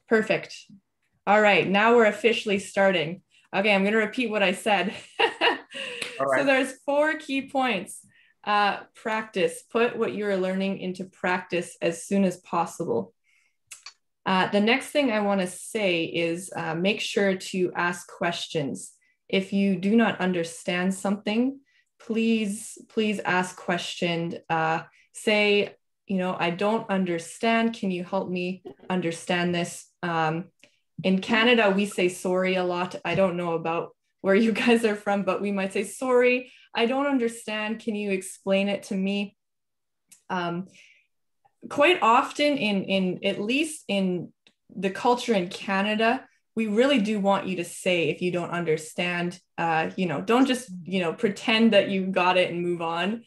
Perfect. All right, now we're officially starting. Okay, I'm going to repeat what I said. All right. So there's 4 key points. Practice. Put what you're learning into practice as soon as possible. The next thing I want to say is make sure to ask questions. If you do not understand something, please ask questions. Say, I don't understand. Can you help me understand this? In Canada, we say sorry a lot. I don't know about where you guys are from, but we might say, sorry, I don't understand. Can you explain it to me? Quite often at least in the culture in Canada, we really do want you to say if you don't understand, don't just, pretend that you got it and move on.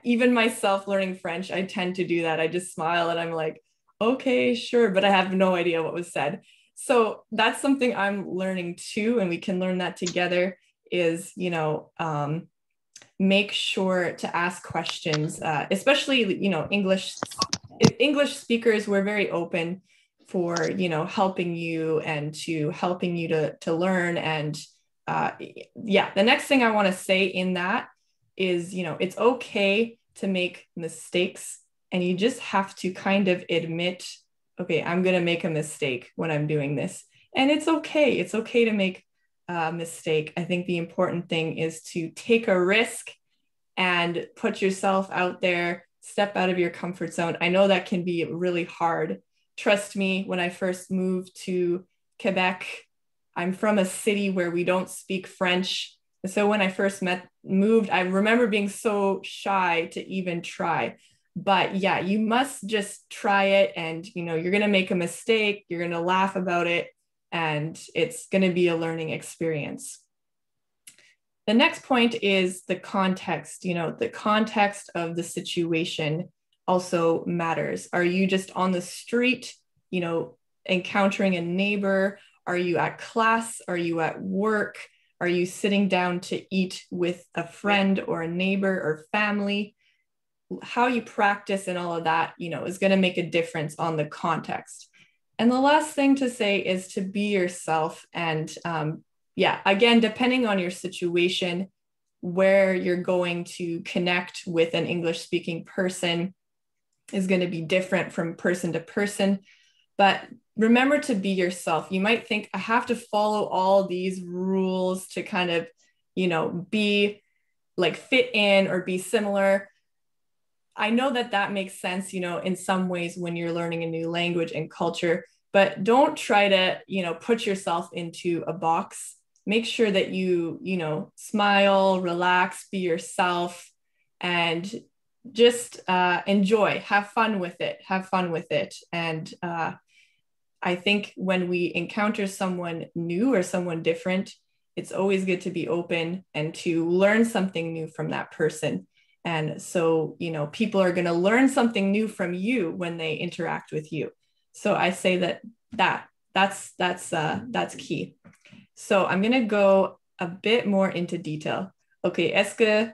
Even myself learning French, I tend to do that. I just smile and I'm like, okay, sure, but I have no idea what was said. So that's something I'm learning too, and we can learn that together is, make sure to ask questions, especially, English speakers, we're very open for, helping you and helping you to learn. And the next thing I want to say in that is, it's okay to make mistakes, and you just have to kind of admit, okay, I'm going to make a mistake when I'm doing this. And it's okay. It's okay to make a mistake. I think the important thing is to take a risk and put yourself out there, step out of your comfort zone. I know that can be really hard. Trust me, when I first moved to Quebec, I'm from a city where we don't speak French. So when I first moved, I remember being so shy to even try. But yeah, you must just try it, and you're going to make a mistake, you're going to laugh about it, and it's going to be a learning experience. The next point is the context. The context of the situation also matters. Are you just on the street, encountering a neighbor? Are you at class? Are you at work? Are you sitting down to eat with a friend or a neighbor or family? How you practice and all of that, is going to make a difference on the context. And the last thing to say is to be yourself. And again, depending on your situation, where you're going to connect with an English speaking person is going to be different from person to person. But remember to be yourself. You might think, I have to follow all these rules to kind of, be like fit in or be similar. I know that makes sense, in some ways when you're learning a new language and culture, but don't try to, put yourself into a box. Make sure that you, smile, relax, be yourself, and just enjoy, have fun with it. And I think when we encounter someone new or someone different, it's always good to be open and to learn something new from that person. And so, people are going to learn something new from you when they interact with you. So I say that's key. So I'm going to go a bit more into detail. Okay, est-ce que,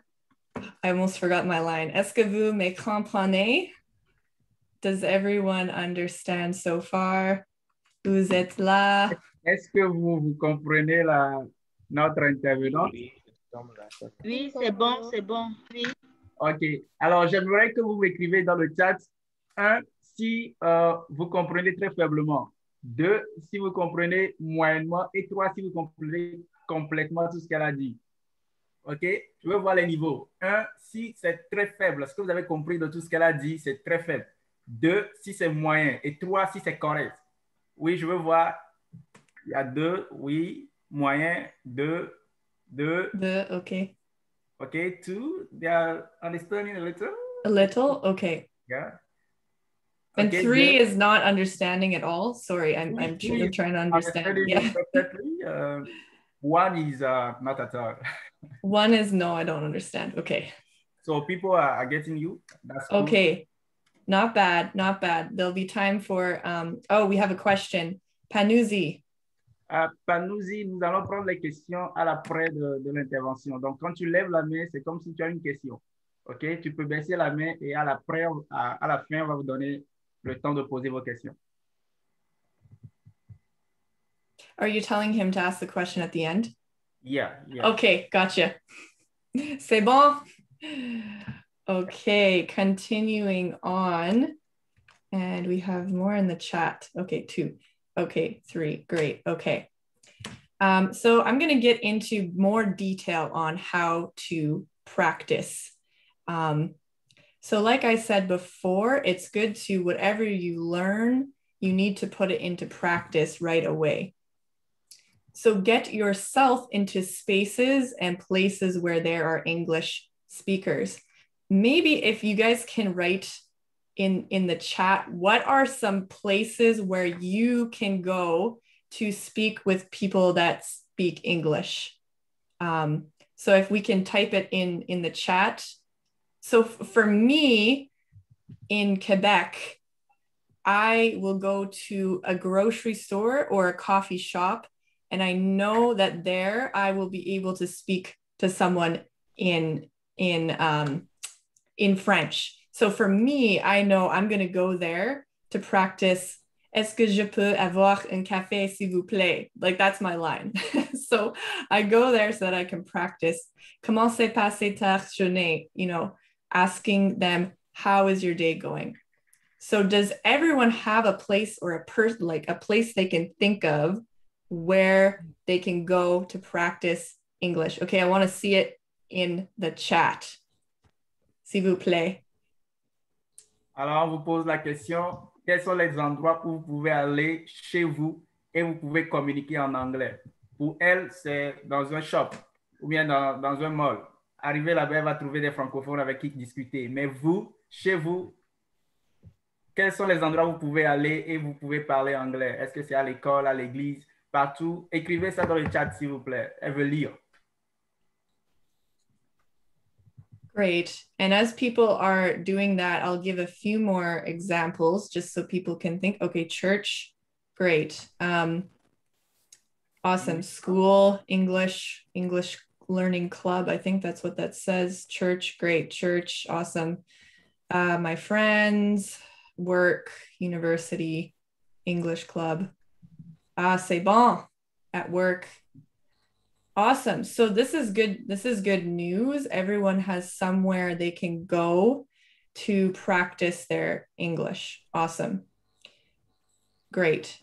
I almost forgot my line. Est-ce que vous me comprenez? Does everyone understand so far? Vous êtes là? Est-ce que vous comprenez notre intervenante? Oui, c'est bon, oui. OK. Alors, j'aimerais que vous m'écrivez dans le chat. 1, si vous comprenez très faiblement. 2, si vous comprenez moyennement. Et 3, si vous comprenez complètement tout ce qu'elle a dit. OK? Je veux voir les niveaux. 1, si c'est très faible. Ce que vous avez compris de tout ce qu'elle a dit, c'est très faible. 2, si c'est moyen. Et 3, si c'est correct. Oui, je veux voir. Il y a 2, oui, moyen, 2, okay. Okay, 2, they are understanding a little. A little? Okay. Yeah. And okay, 3 good. is not understanding at all. Sorry, I'm trying to understand. Yeah. Perfectly. 1 is not at all. 1 is no, I don't understand. Okay. So people are getting you. That's cool. Okay. Not bad. There'll be time for, we have a question. Panouzi. Panouzi, nous allons prendre les questions à l'après de l'intervention. Donc, quand tu lèves la main, c'est comme si tu as une question. OK? Tu peux baisser la main et à la fin, on va vous donner le temps de poser vos questions. Are you telling him to ask the question at the end? Yeah. Okay, gotcha. C'est bon? Okay, continuing on. And we have more in the chat. Okay, 2. Okay, 3. Great. Okay. So I'm going to get into more detail on how to practice. So like I said before, it's good to, whatever you learn, you need to put it into practice right away. So get yourself into spaces and places where there are English speakers. Maybe if you guys can write in the chat, what are some places where you can go to speak with people that speak English? So if we can type it in the chat. So for me, in Quebec, I will go to a grocery store or a coffee shop, and I know that there I will be able to speak to someone in French. So for me, I know I'm going to go there to practice. Est-ce que je peux avoir un café, s'il vous plaît? Like, that's my line. So I go there so that I can practice. Comment s'est passée ta journée? You know, asking them, how is your day going? So does everyone have a place or a person, like a place they can think of where they can go to practice English? Okay, I want to see it in the chat. S'il vous plaît. Alors, on vous pose la question, quels sont les endroits où vous pouvez aller chez vous et vous pouvez communiquer en anglais? Pour elle, c'est dans un shop ou bien dans un mall. Arriver là-bas, elle va trouver des francophones avec qui discuter. Mais vous, chez vous, quels sont les endroits où vous pouvez aller et vous pouvez parler anglais? Est-ce que c'est à l'école, à l'église, partout? Écrivez ça dans le chat, s'il vous plaît. Elle veut lire. Great. And as people are doing that, I'll give a few more examples just so people can think. Okay, church, great. Awesome. School, English learning club. I think that's what that says. Church, great. Church, awesome. My friends, work, university, English club. C'est bon, at work. Awesome. So this is good. This is good news. Everyone has somewhere they can go to practice their English. Awesome. Great.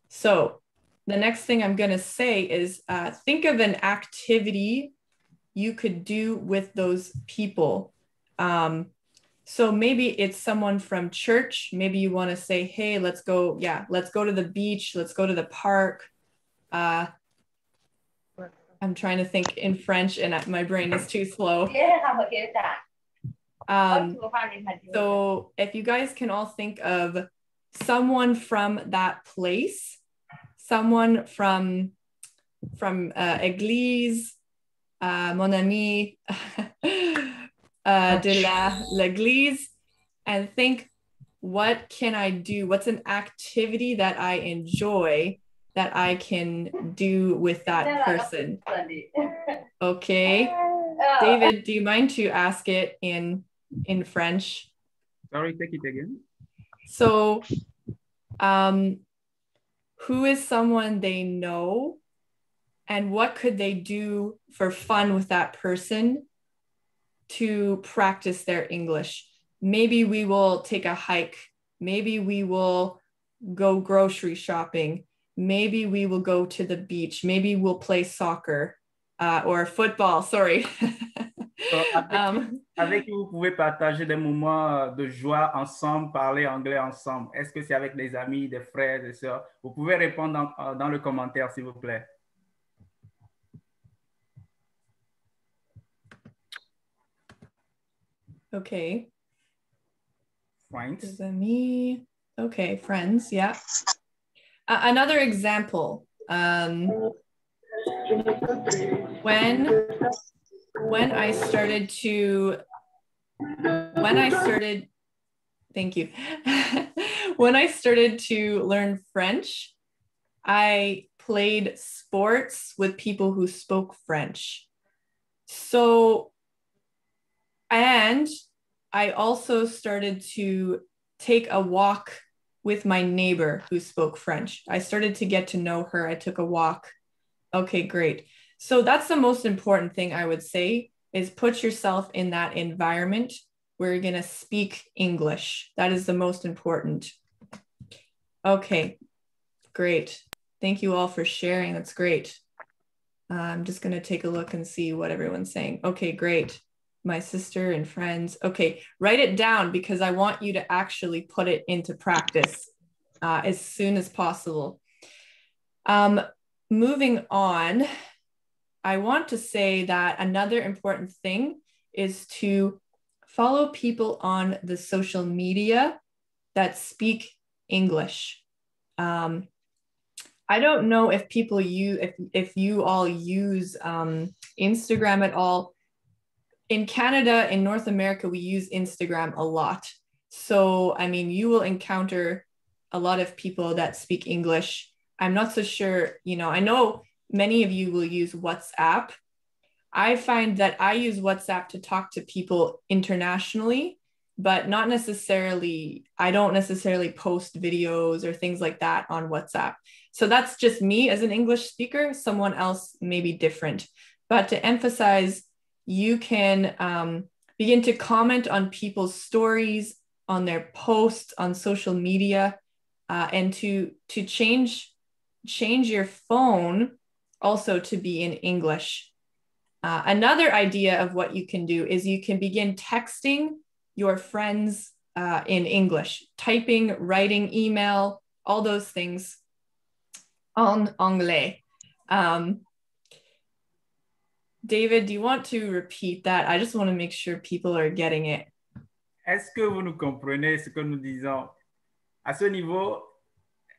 So the next thing I'm going to say is think of an activity you could do with those people. So maybe it's someone from church. Maybe you want to say, hey, let's go. Yeah, let's go to the beach. Let's go to the park. I'm trying to think in French and my brain is too slow. So if you guys can all think of someone from that place, someone from Église, mon ami de l'église, and think, what can I do? What's an activity that I enjoy that I can do with that person? Okay. David, do you mind to ask it in French? Sorry, take it again. So, who is someone they know and what could they do for fun with that person to practice their English? Maybe we will take a hike. Maybe we will go grocery shopping. Maybe we will go to the beach. Maybe we'll play soccer or football. Sorry. Avec qui vous pouvez partager des moments de joie ensemble, parler anglais ensemble. Est-ce que c'est avec des amis, des frères, des sœurs? Vous pouvez répondre dans le commentaire, s'il vous plaît. Okay. Friends. Is that me? Okay, friends. Yeah. Another example. When I started, thank you. When I started to learn French, I played sports with people who spoke French. So, and I also started to take a walk with my neighbor who spoke French. I started to get to know her. I took a walk. Okay, great. So that's the most important thing I would say is put yourself in that environment where you're going to speak English. That is the most important. Okay, great. Thank you all for sharing. That's great. I'm just going to take a look and see what everyone's saying. Okay, great. My sister and friends. Okay, write it down because I want you to actually put it into practice as soon as possible. Moving on, I want to say that another important thing is to follow people on the social media that speak English. I don't know if people use, if you all use Instagram at all. In Canada, in North America, we use Instagram a lot. So, I mean, you will encounter a lot of people that speak English. I'm not so sure, you know, I know many of you will use WhatsApp. I find that I use WhatsApp to talk to people internationally, but not necessarily, I don't necessarily post videos or things like that on WhatsApp. So that's just me as an English speaker. Someone else may be different. But to emphasize, you can begin to comment on people's stories, on their posts, on social media, and to change your phone also to be in English. Another idea of what you can do is you can begin texting your friends in English, typing, writing, email, all those things en anglais. David, do you want to repeat that? I just want to make sure people are getting it. Est-ce que vous nous comprenez ce que nous disons? À ce niveau,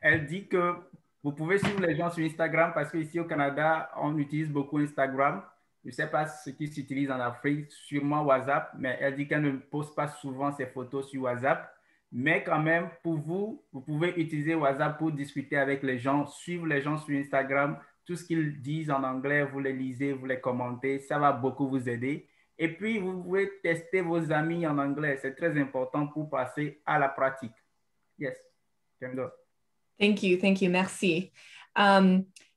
elle dit que vous pouvez suivre les gens sur Instagram parce qu'ici au Canada, on utilise beaucoup Instagram. Je ne sais pas ce qui s'utilise en Afrique, sûrement WhatsApp, mais elle dit qu'elle ne poste pas souvent ses photos sur WhatsApp. Mais quand même, pour vous, vous pouvez utiliser WhatsApp pour discuter avec les gens, suivre les gens sur Instagram. Tout ce qu'ils disent en anglais, vous les lisez, vous les commentez, ça va beaucoup vous aider. Et puis, vous pouvez tester vos amis en anglais. C'est très important pour passer à la pratique. Yes, can go. Thank you, merci.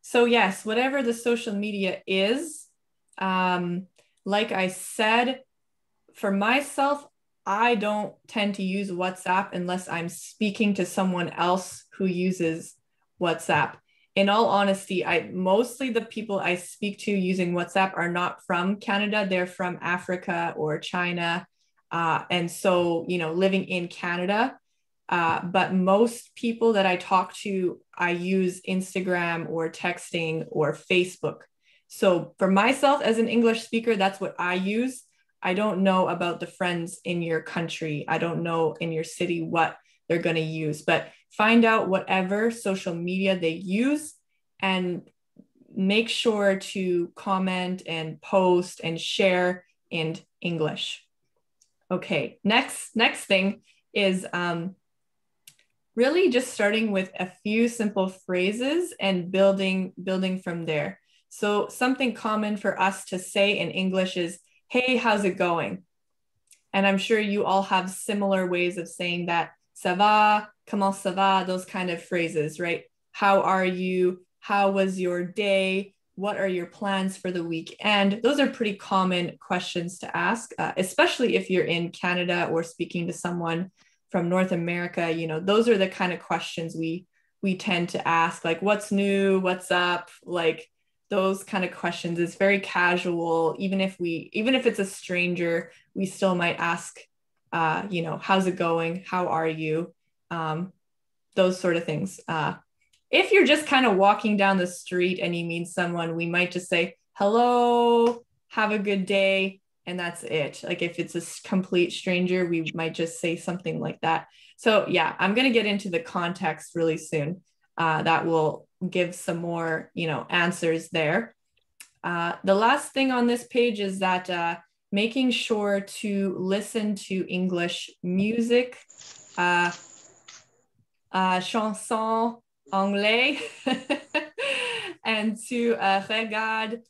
So yes, whatever the social media is, like I said, for myself, I don't tend to use WhatsApp unless I'm speaking to someone else who uses WhatsApp. In all honesty, mostly the people I speak to using WhatsApp are not from Canada. They're from Africa or China. And so, you know, living in Canada. But most people that I talk to, I use Instagram or texting or Facebook. So for myself as an English speaker, that's what I use. I don't know about the friends in your country. I don't know in your city what they're going to use, but find out whatever social media they use and make sure to comment and post and share in English. Okay, next thing is really just starting with a few simple phrases and building from there. So something common for us to say in English is, hey, how's it going? And I'm sure you all have similar ways of saying that. Ça va, comment ça va, those kind of phrases, right? How are you? How was your day? What are your plans for the weekend? Those are pretty common questions to ask, especially if you're in Canada or speaking to someone from North America. You know, those are the kind of questions we tend to ask, like what's new, what's up, like those kind of questions. Is very casual. Even if it's a stranger, we still might ask, you know, how's it going? How are you? Those sort of things. If you're just kind of walking down the street and you meet someone, we might just say, hello, have a good day. And that's it. Like if it's a complete stranger, we might just say something like that. So yeah, I'm going to get into the context really soon. That will give some more, you know, answers there. The last thing on this page is that making sure to listen to English music, chanson anglais, and to regarde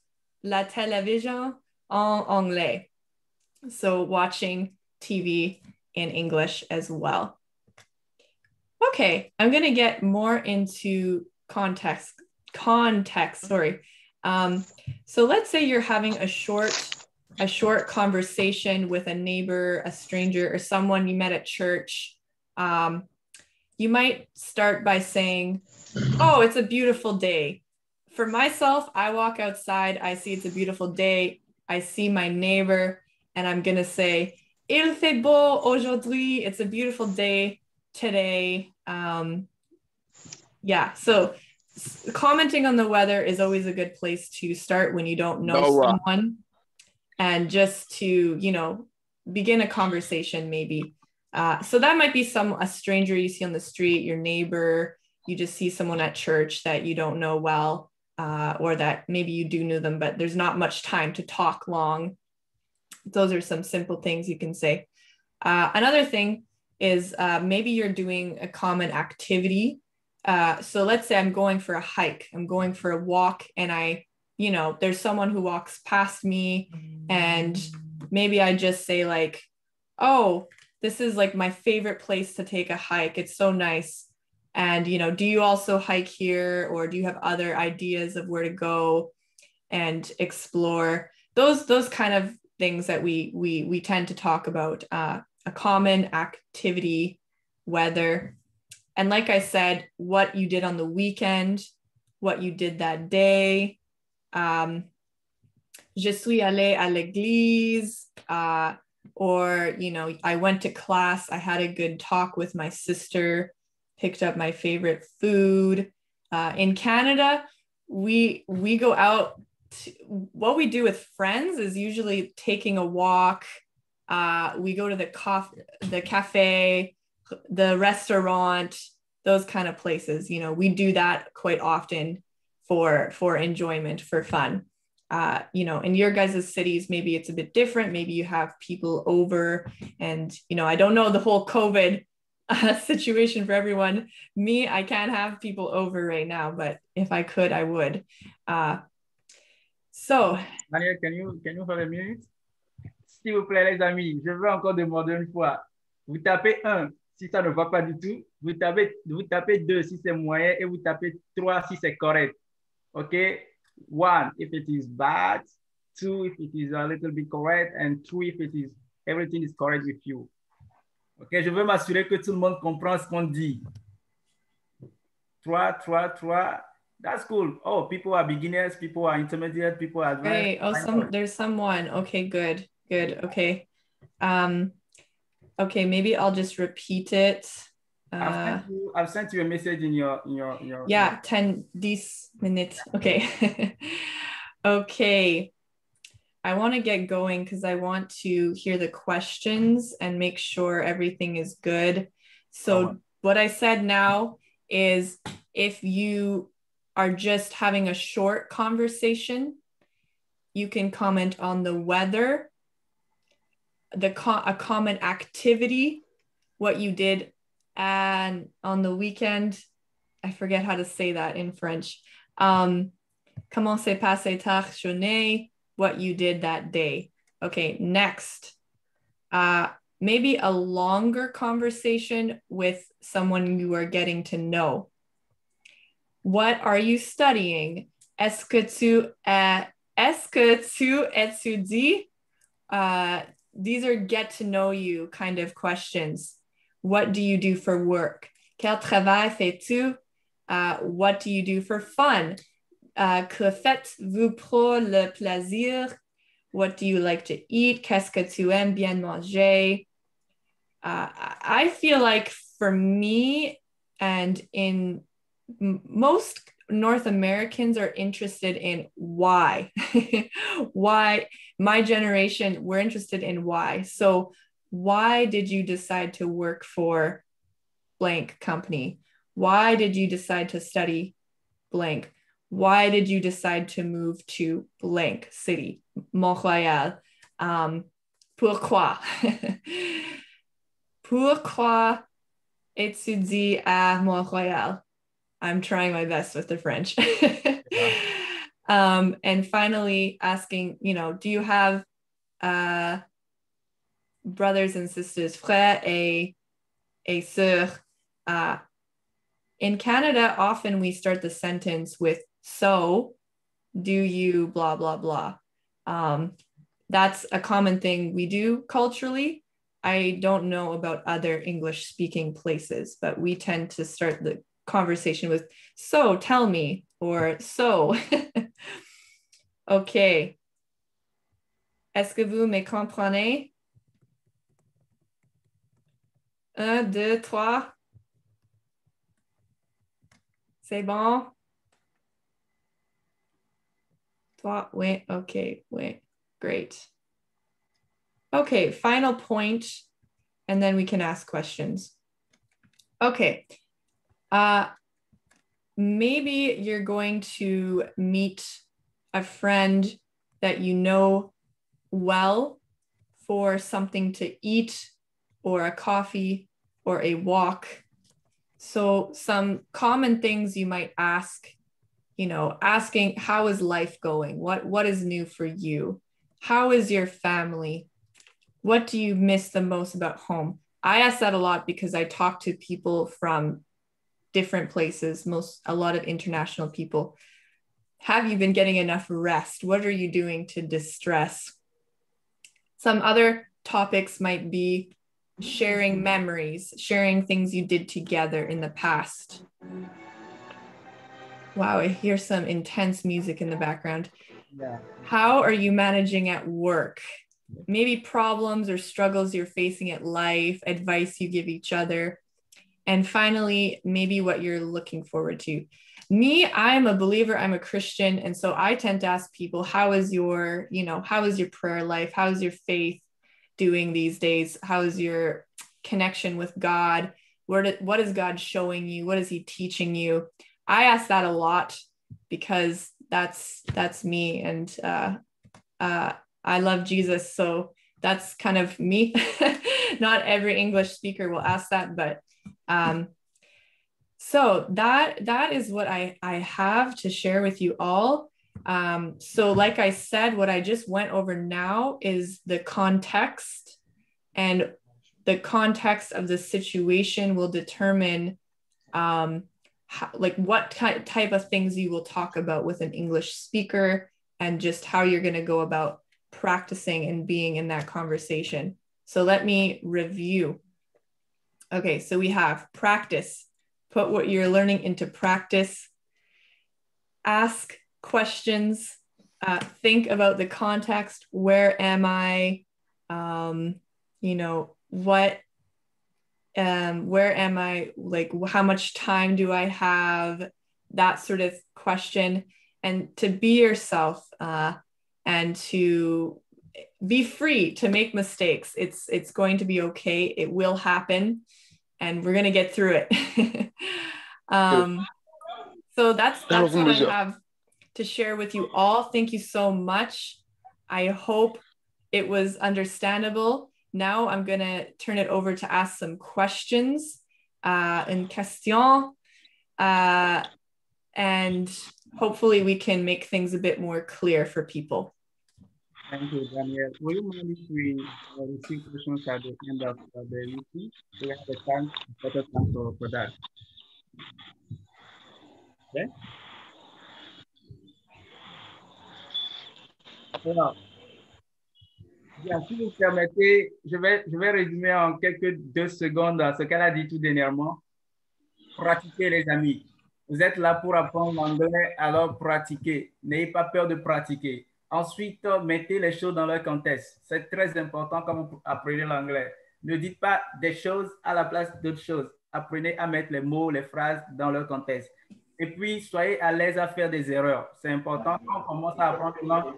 la télévision en anglais. So watching TV in English as well. Okay, I'm gonna get more into context, sorry. So let's say you're having a short conversation with a neighbor, a stranger, or someone you met at church. You might start by saying, "Oh, it's a beautiful day." For myself, I walk outside, I see it's a beautiful day, I see my neighbor, and I'm gonna say, "Il fait beau aujourd'hui." It's a beautiful day today. Yeah, so commenting on the weather is always a good place to start when you don't know someone, and just to, begin a conversation maybe. So that might be a stranger you see on the street, your neighbor, you just see someone at church that you don't know well, or that maybe you do know them, but there's not much time to talk long. Those are some simple things you can say. Another thing is maybe you're doing a common activity. So let's say I'm going for a hike, I'm going for a walk, and there's someone who walks past me, and maybe I just say like, "Oh, this is like my favorite place to take a hike. It's so nice. And, do you also hike here, or do you have other ideas of where to go and explore?" Those kind of things that we tend to talk about, a common activity, weather. And like I said, what you did on the weekend, what you did that day. Je suis allé à l'église, or, I went to class, I had a good talk with my sister, picked up my favorite food. In Canada, we go out. What we do with friends is usually taking a walk. We go to the cafe, the restaurant, those kind of places. We do that quite often for enjoyment, for fun. In your guys' cities, maybe it's a bit different. Maybe you have people over, and, I don't know the whole COVID situation for everyone. Me, I can't have people over right now, but if I could, I would. So. Daniel, can you hold a minute? S'il vous plaît, les amis, je veux encore demander une fois. Vous tapez 1 si ça ne va pas du tout. Vous tapez 2 si c'est moyen, et vous tapez 3 si c'est correct. OK? 1 if it is bad, 2 if it is a little bit correct, and 3 if everything is correct with you. OK, je veux m'assurer que tout le monde comprend ce qu'on dit. 3. That's cool. Oh, people are beginners, people are intermediate, people are advanced. Great. Oh, there's someone. Okay, good. Okay. Okay, maybe I'll just repeat it. I've sent you a message in your yeah, 10 minutes. Okay. Okay. I want to get going because I want to hear the questions and make sure everything is good. So what I said now is, if you are just having a short conversation, you can comment on the weather, a common activity, what you did and on the weekend. I forget how to say that in French. Comment s'est passé ta journée? What you did that day. Okay, next. Maybe a longer conversation with someone you are getting to know. What are you studying? Est-ce que tu étudies? These are get to know you kind of questions. What do you do for work? Quel travail fais-tu? What do you do for fun? Que faites-vous pour le plaisir? What do you like to eat? Qu'est-ce que tu aimes bien manger? I feel like for me, and in most North Americans are interested in why. Why? My generation, we're interested in why. So why did you decide to work for blank company? Why did you decide to study blank? Why did you decide to move to blank city, Montréal? Pourquoi? Pourquoi étudier à Montréal? I'm trying my best with the French. And finally asking, do you have brothers and sisters, frères et sœurs? In Canada, often we start the sentence with, so, do you, blah, blah, blah. That's a common thing we do culturally. I don't know about other English speaking places, but we tend to start the conversation with, so tell me, or so. Okay. Est-ce que vous me comprenez? 1, 2, 3. C'est bon? 3, oui, okay, oui, great. Okay, final point, and then we can ask questions. Okay, maybe you're going to meet a friend that you know well for something to eat or a coffee or a walk. So some common things you might ask, you know, asking, how is life going? What is new for you? How is your family? What do you miss the most about home? I ask that a lot because I talk to people from different places, a lot of international people. Have you been getting enough rest? What are you doing to distress? Some other topics might be sharing memories, sharing things you did together in the past. Wow, I hear some intense music in the background. Yeah. How are you managing at work? Maybe problems or struggles you're facing at life, advice you give each other. And finally, maybe what you're looking forward to. Me, I'm a believer, I'm a Christian. And so I tend to ask people, how is your prayer life? How is your faith doing these days? How is your connection with God? What is God showing you? What is he teaching you? I ask that a lot because that's me. And I love Jesus. So that's kind of me. Not every English speaker will ask that, but so that is what I have to share with you all. So like I said, what I just went over now is the context, and the context of the situation will determine what type of things you will talk about with an English speaker, and just how you're going to go about practicing and being in that conversation. So let me review. Okay, so we have practice. Put what you're learning into practice. Ask questions. Think about the context. Where am I? Where am I? Like, how much time do I have? That sort of question. And to be yourself and to be free to make mistakes. It's going to be okay. It will happen. And we're going to get through it. So that's what I have to share with you all. Thank you so much. I hope it was understandable. Now I'm going to turn it over to ask some questions, une question, and hopefully we can make things a bit more clear for people. Thank you, Daniel. Will you mind if we receive questions at the end of the meeting? We have the time, better time for that. Okay? Alors, bien, si vous permettez, je vais résumer en quelques 2 secondes ce qu'elle a dit tout dernièrement. Pratiquez, les amis. Vous êtes là pour apprendre l'anglais, alors pratiquez. N'ayez pas peur de pratiquer. Ensuite, mettez les choses dans leur contexte. C'est très important quand vous apprenez l'anglais. Ne dites pas des choses à la place d'autres choses. Apprenez à mettre les mots, les phrases dans leur contexte. Et puis, soyez à l'aise à faire des erreurs. C'est important quand on commence à apprendre une langue.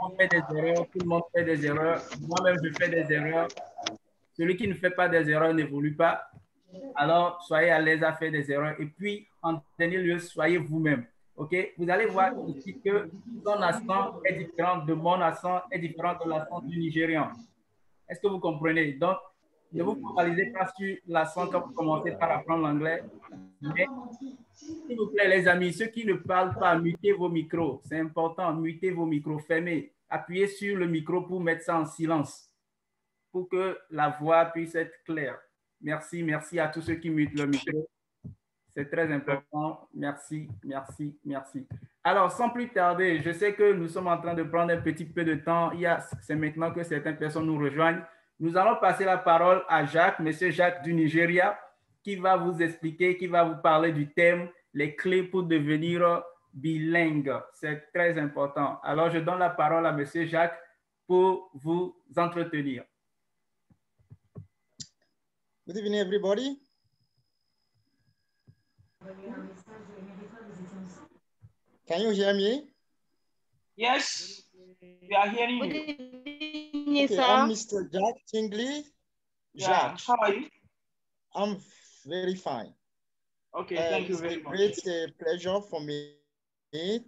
On fait des erreurs, tout le monde fait des erreurs. Moi-même, je fais des erreurs. Celui qui ne fait pas des erreurs n'évolue pas. Alors, soyez à l'aise à faire des erreurs. Et puis, en dernier lieu, soyez vous-même. OK? Vous allez voir ici que son accent est différent de mon accent, est différent de l'accent du Nigérian. Est-ce que vous comprenez? Donc, ne vous focalisez pas sur l'accent quand vous commencez par apprendre l'anglais. Mais, s'il vous plaît, les amis, ceux qui ne parlent pas, mutez vos micros. C'est important, mutez vos micros, fermez. Appuyez sur le micro pour mettre ça en silence, pour que la voix puisse être claire. Merci à tous ceux qui mutent le micro. C'est très important. Merci, merci, merci. Alors, sans plus tarder, je sais que nous sommes en train de prendre un petit peu de temps. C'est maintenant que certaines personnes nous rejoignent. Nous allons passer la parole à Jacques, Monsieur Jacques du Nigeria, qui va vous expliquer, qui va vous parler du thème, les clés pour devenir bilingue. C'est très important. Alors, je donne la parole à Monsieur Jacques pour vous entretenir. Good evening, everybody. Can you hear me? Yes, we are hearing you. Okay, I'm Mr. Jack Tingley. Yeah. Jack. How are you? I'm very fine. Okay, thank you very much. It's a great pleasure for me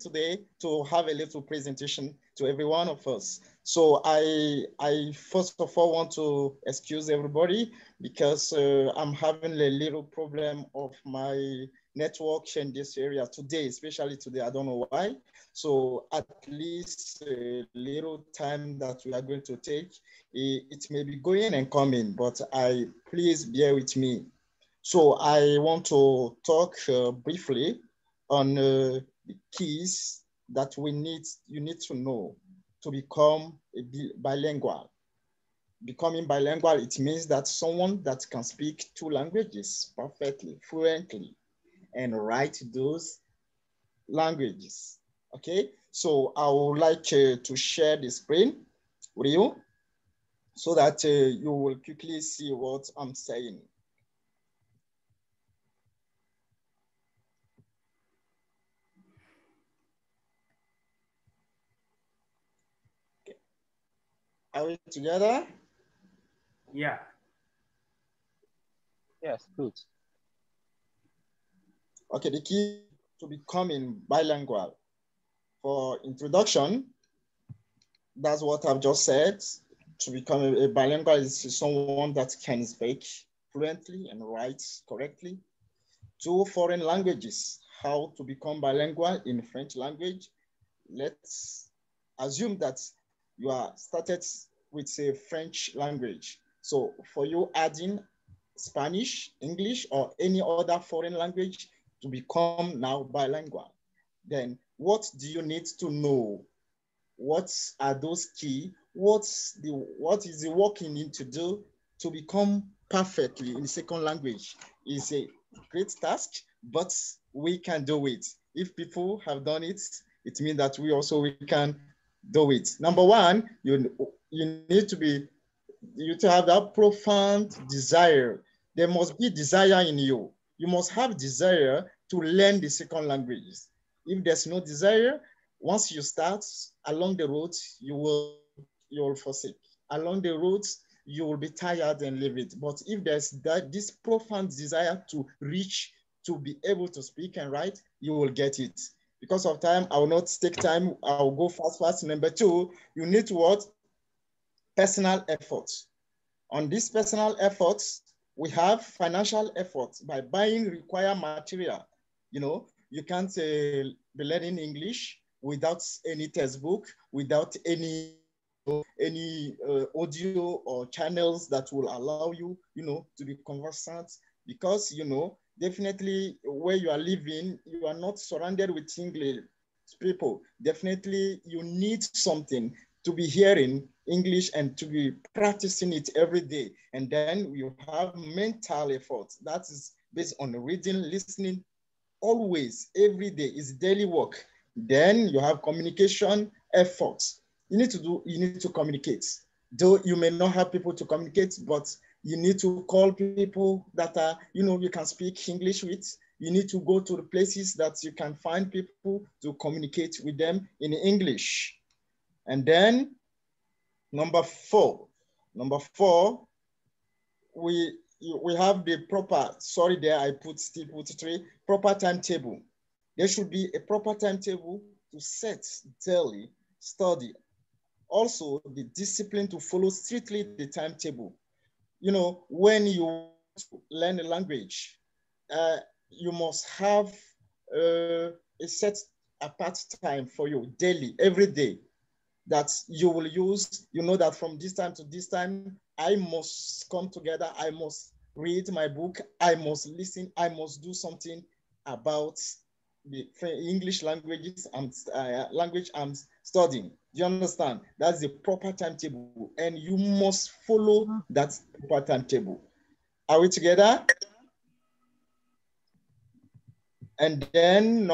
today to have a little presentation to every one of us. So I first of all want to excuse everybody because I'm having a little problem of my network in this area today, especially today. I don't know why. So at least a little time that we are going to take, it may be going and coming, but please bear with me. So I want to talk briefly on the keys that you need to know to become bilingual. Becoming bilingual, it means that someone that can speak 2 languages perfectly, fluently, and write those languages. Okay, so I would like to share the screen with you so that you will quickly see what I'm saying. Okay. Are we together? Yeah. Yes, good. Okay, the key to becoming bilingual. For introduction, that's what I've just said. To become a bilingual is someone that can speak fluently and write correctly. 2 foreign languages, how to become bilingual in French language. Let's assume that you are started with a French language. So for you adding Spanish, English, or any other foreign language to become now bilingual, then what do you need to know? What are those key? What is the work you need to do to become perfectly in the second language? Is a great task, but we can do it. If people have done it, it means that we can do it. Number 1, you need to have that profound desire. There must be desire in you. You must have desire to learn the second languages. If there's no desire, once you start along the road, you will forsake. Along the road, you will be tired and leave it. But if there's this profound desire to reach, to be able to speak and write, you will get it. Because of time, I will not take time. I will go fast. Number 2, you need to what? Personal efforts. On this personal efforts, we have financial efforts by buying required material. You know, you can't be learning English without any textbook, without any audio or channels that will allow you, to be conversant, because, definitely where you are living, you are not surrounded with English people. Definitely you need something to be hearing English and to be practicing it every day. And then you have mental effort. That is based on reading, listening, always, every day is daily work. Then you have communication efforts. You need to communicate. Though you may not have people to communicate, but you need to call people that are, you can speak English with. You need to go to the places that you can find people to communicate with them in English. And then number four, we have the proper, sorry there, I still put 3, proper timetable. There should be a proper timetable to set daily study. Also, the discipline to follow strictly the timetable. When you learn a language, you must have a set apart time for you daily, every day, that you will use. That from this time to this time, I must come together, I must read my book, I must listen, I must do something about the English language I'm studying. Do you understand? That's the proper timetable, and you must follow that proper timetable. Are we together? And then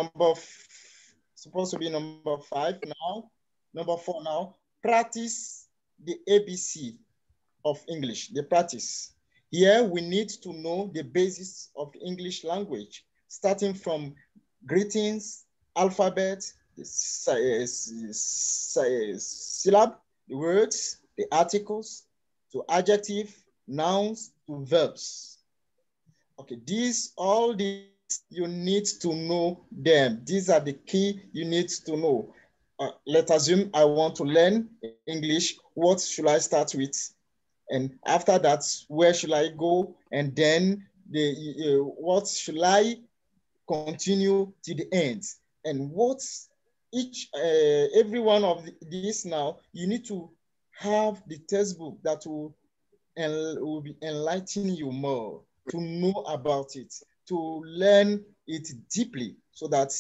supposed to be number 5 now, number 4 now, practice the ABC of English, the practice. Here we need to know the basis of the English language, starting from greetings, alphabet, syllab, the words, the articles, to adjective, nouns, to verbs. Okay, all these you need to know them. These are the key you need to know. Let's assume I want to learn English. What should I start with? And after that, where should I go? And then what should I continue to the end? And every one of these now, you need to have the textbook that will be enlightening you more, to know about it, to learn it deeply, so that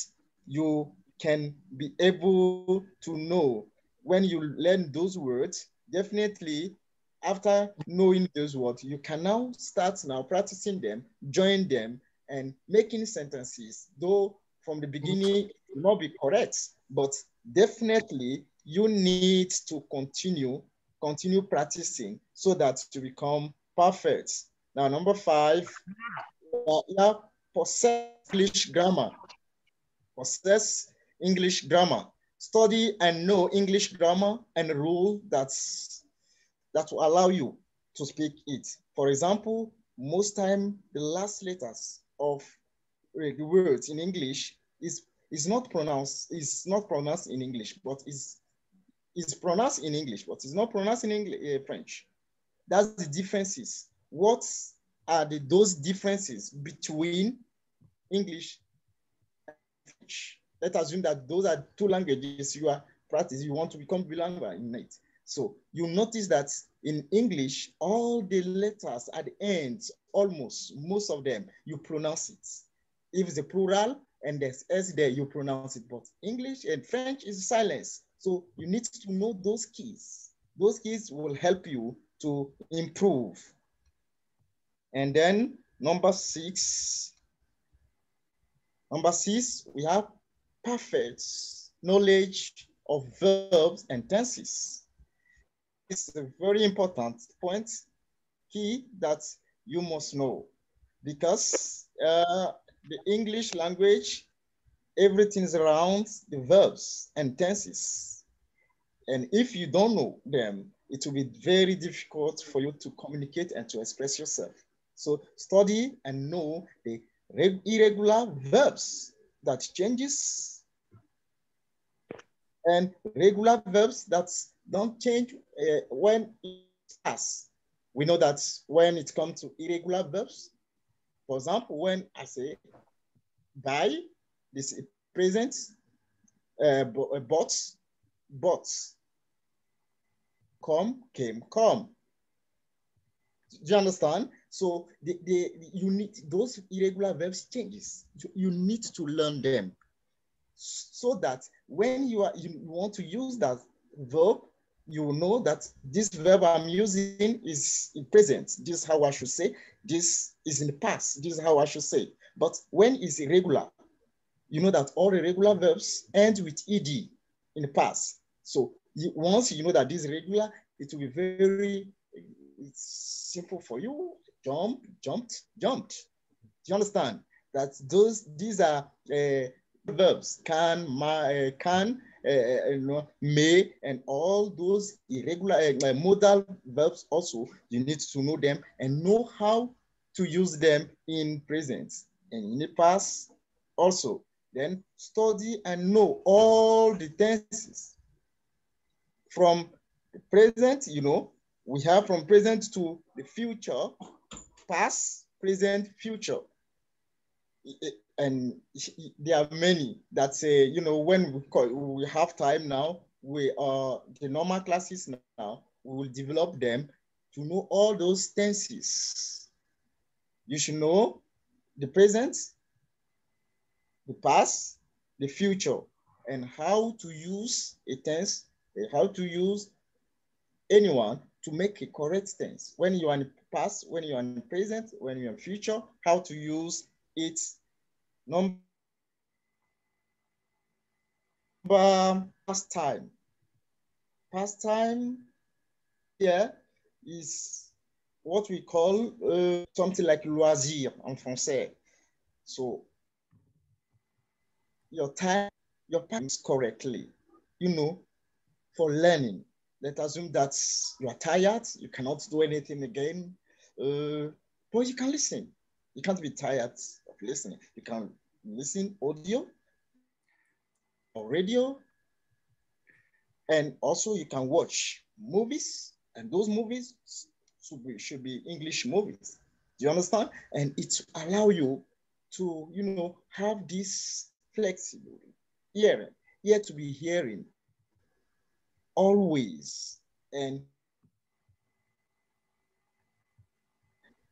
you can be able to know. When you learn those words, definitely after knowing those words, you can now start practicing them, join them, and making sentences. Though from the beginning, it will not be correct, but definitely you need to continue practicing so that to become perfect. Now, number 5, possess English grammar. Possess English grammar. Study and know English grammar and rule that will allow you to speak it. For example, most time the last letters of the words in English is not pronounced in English, but is pronounced in English, but it's not pronounced in French. That's the differences. What are those differences between English and French? Let's assume that those are 2 languages you are practicing. You want to become bilingual in it. So you notice that in English, all the letters at the end, most of them, you pronounce it. If it's a plural and there's S there, you pronounce it. But English and French is silence. So you need to know those keys. Those keys will help you to improve. And then number 6, we have perfect knowledge of verbs and tenses. It's a very important point, key that you must know, because the English language, everything is around the verbs and tenses. And if you don't know them, it will be very difficult for you to communicate and to express yourself. So study and know the irregular verbs that changes and regular verbs that don't change when it's past. We know that when it comes to irregular verbs, for example, when I say buy, this is present, bought, come, came, come. Do you understand? So you need those irregular verbs changes. You need to learn them so that when you want to use that verb, you know that this verb I'm using is in present. This is how I should say. This is in the past. This is how I should say. But when it's irregular, you know that all irregular verbs end with ed in the past. So once you know that this is regular, it will be very simple for you. Jumped. Do you understand? That these are verbs, can, may, and all those irregular modal verbs also, you need to know them and know how to use them in present and in the past also. Then study and know all the tenses. From the present, we have from present to the future, past, present, future. And there are many that say, when we have time now, the normal classes now, we will develop them to know all those tenses. You should know the present, the past, the future, and how to use a tense, how to use anyone to make a correct tense. When you are in the past, when you are in the present, when you are in the future, how to use its number past time. Past time here is what we call something like loisir en français. So your time is correctly, you know, for learning. Let's assume that you are tired, you cannot do anything again, but you can listen. You can't be tired of listening. You can listen audio or radio, and also you can watch movies, and those movies should be English movies. Do you understand? And it allow you to, you know, have this flexible hearing, here to be hearing always. And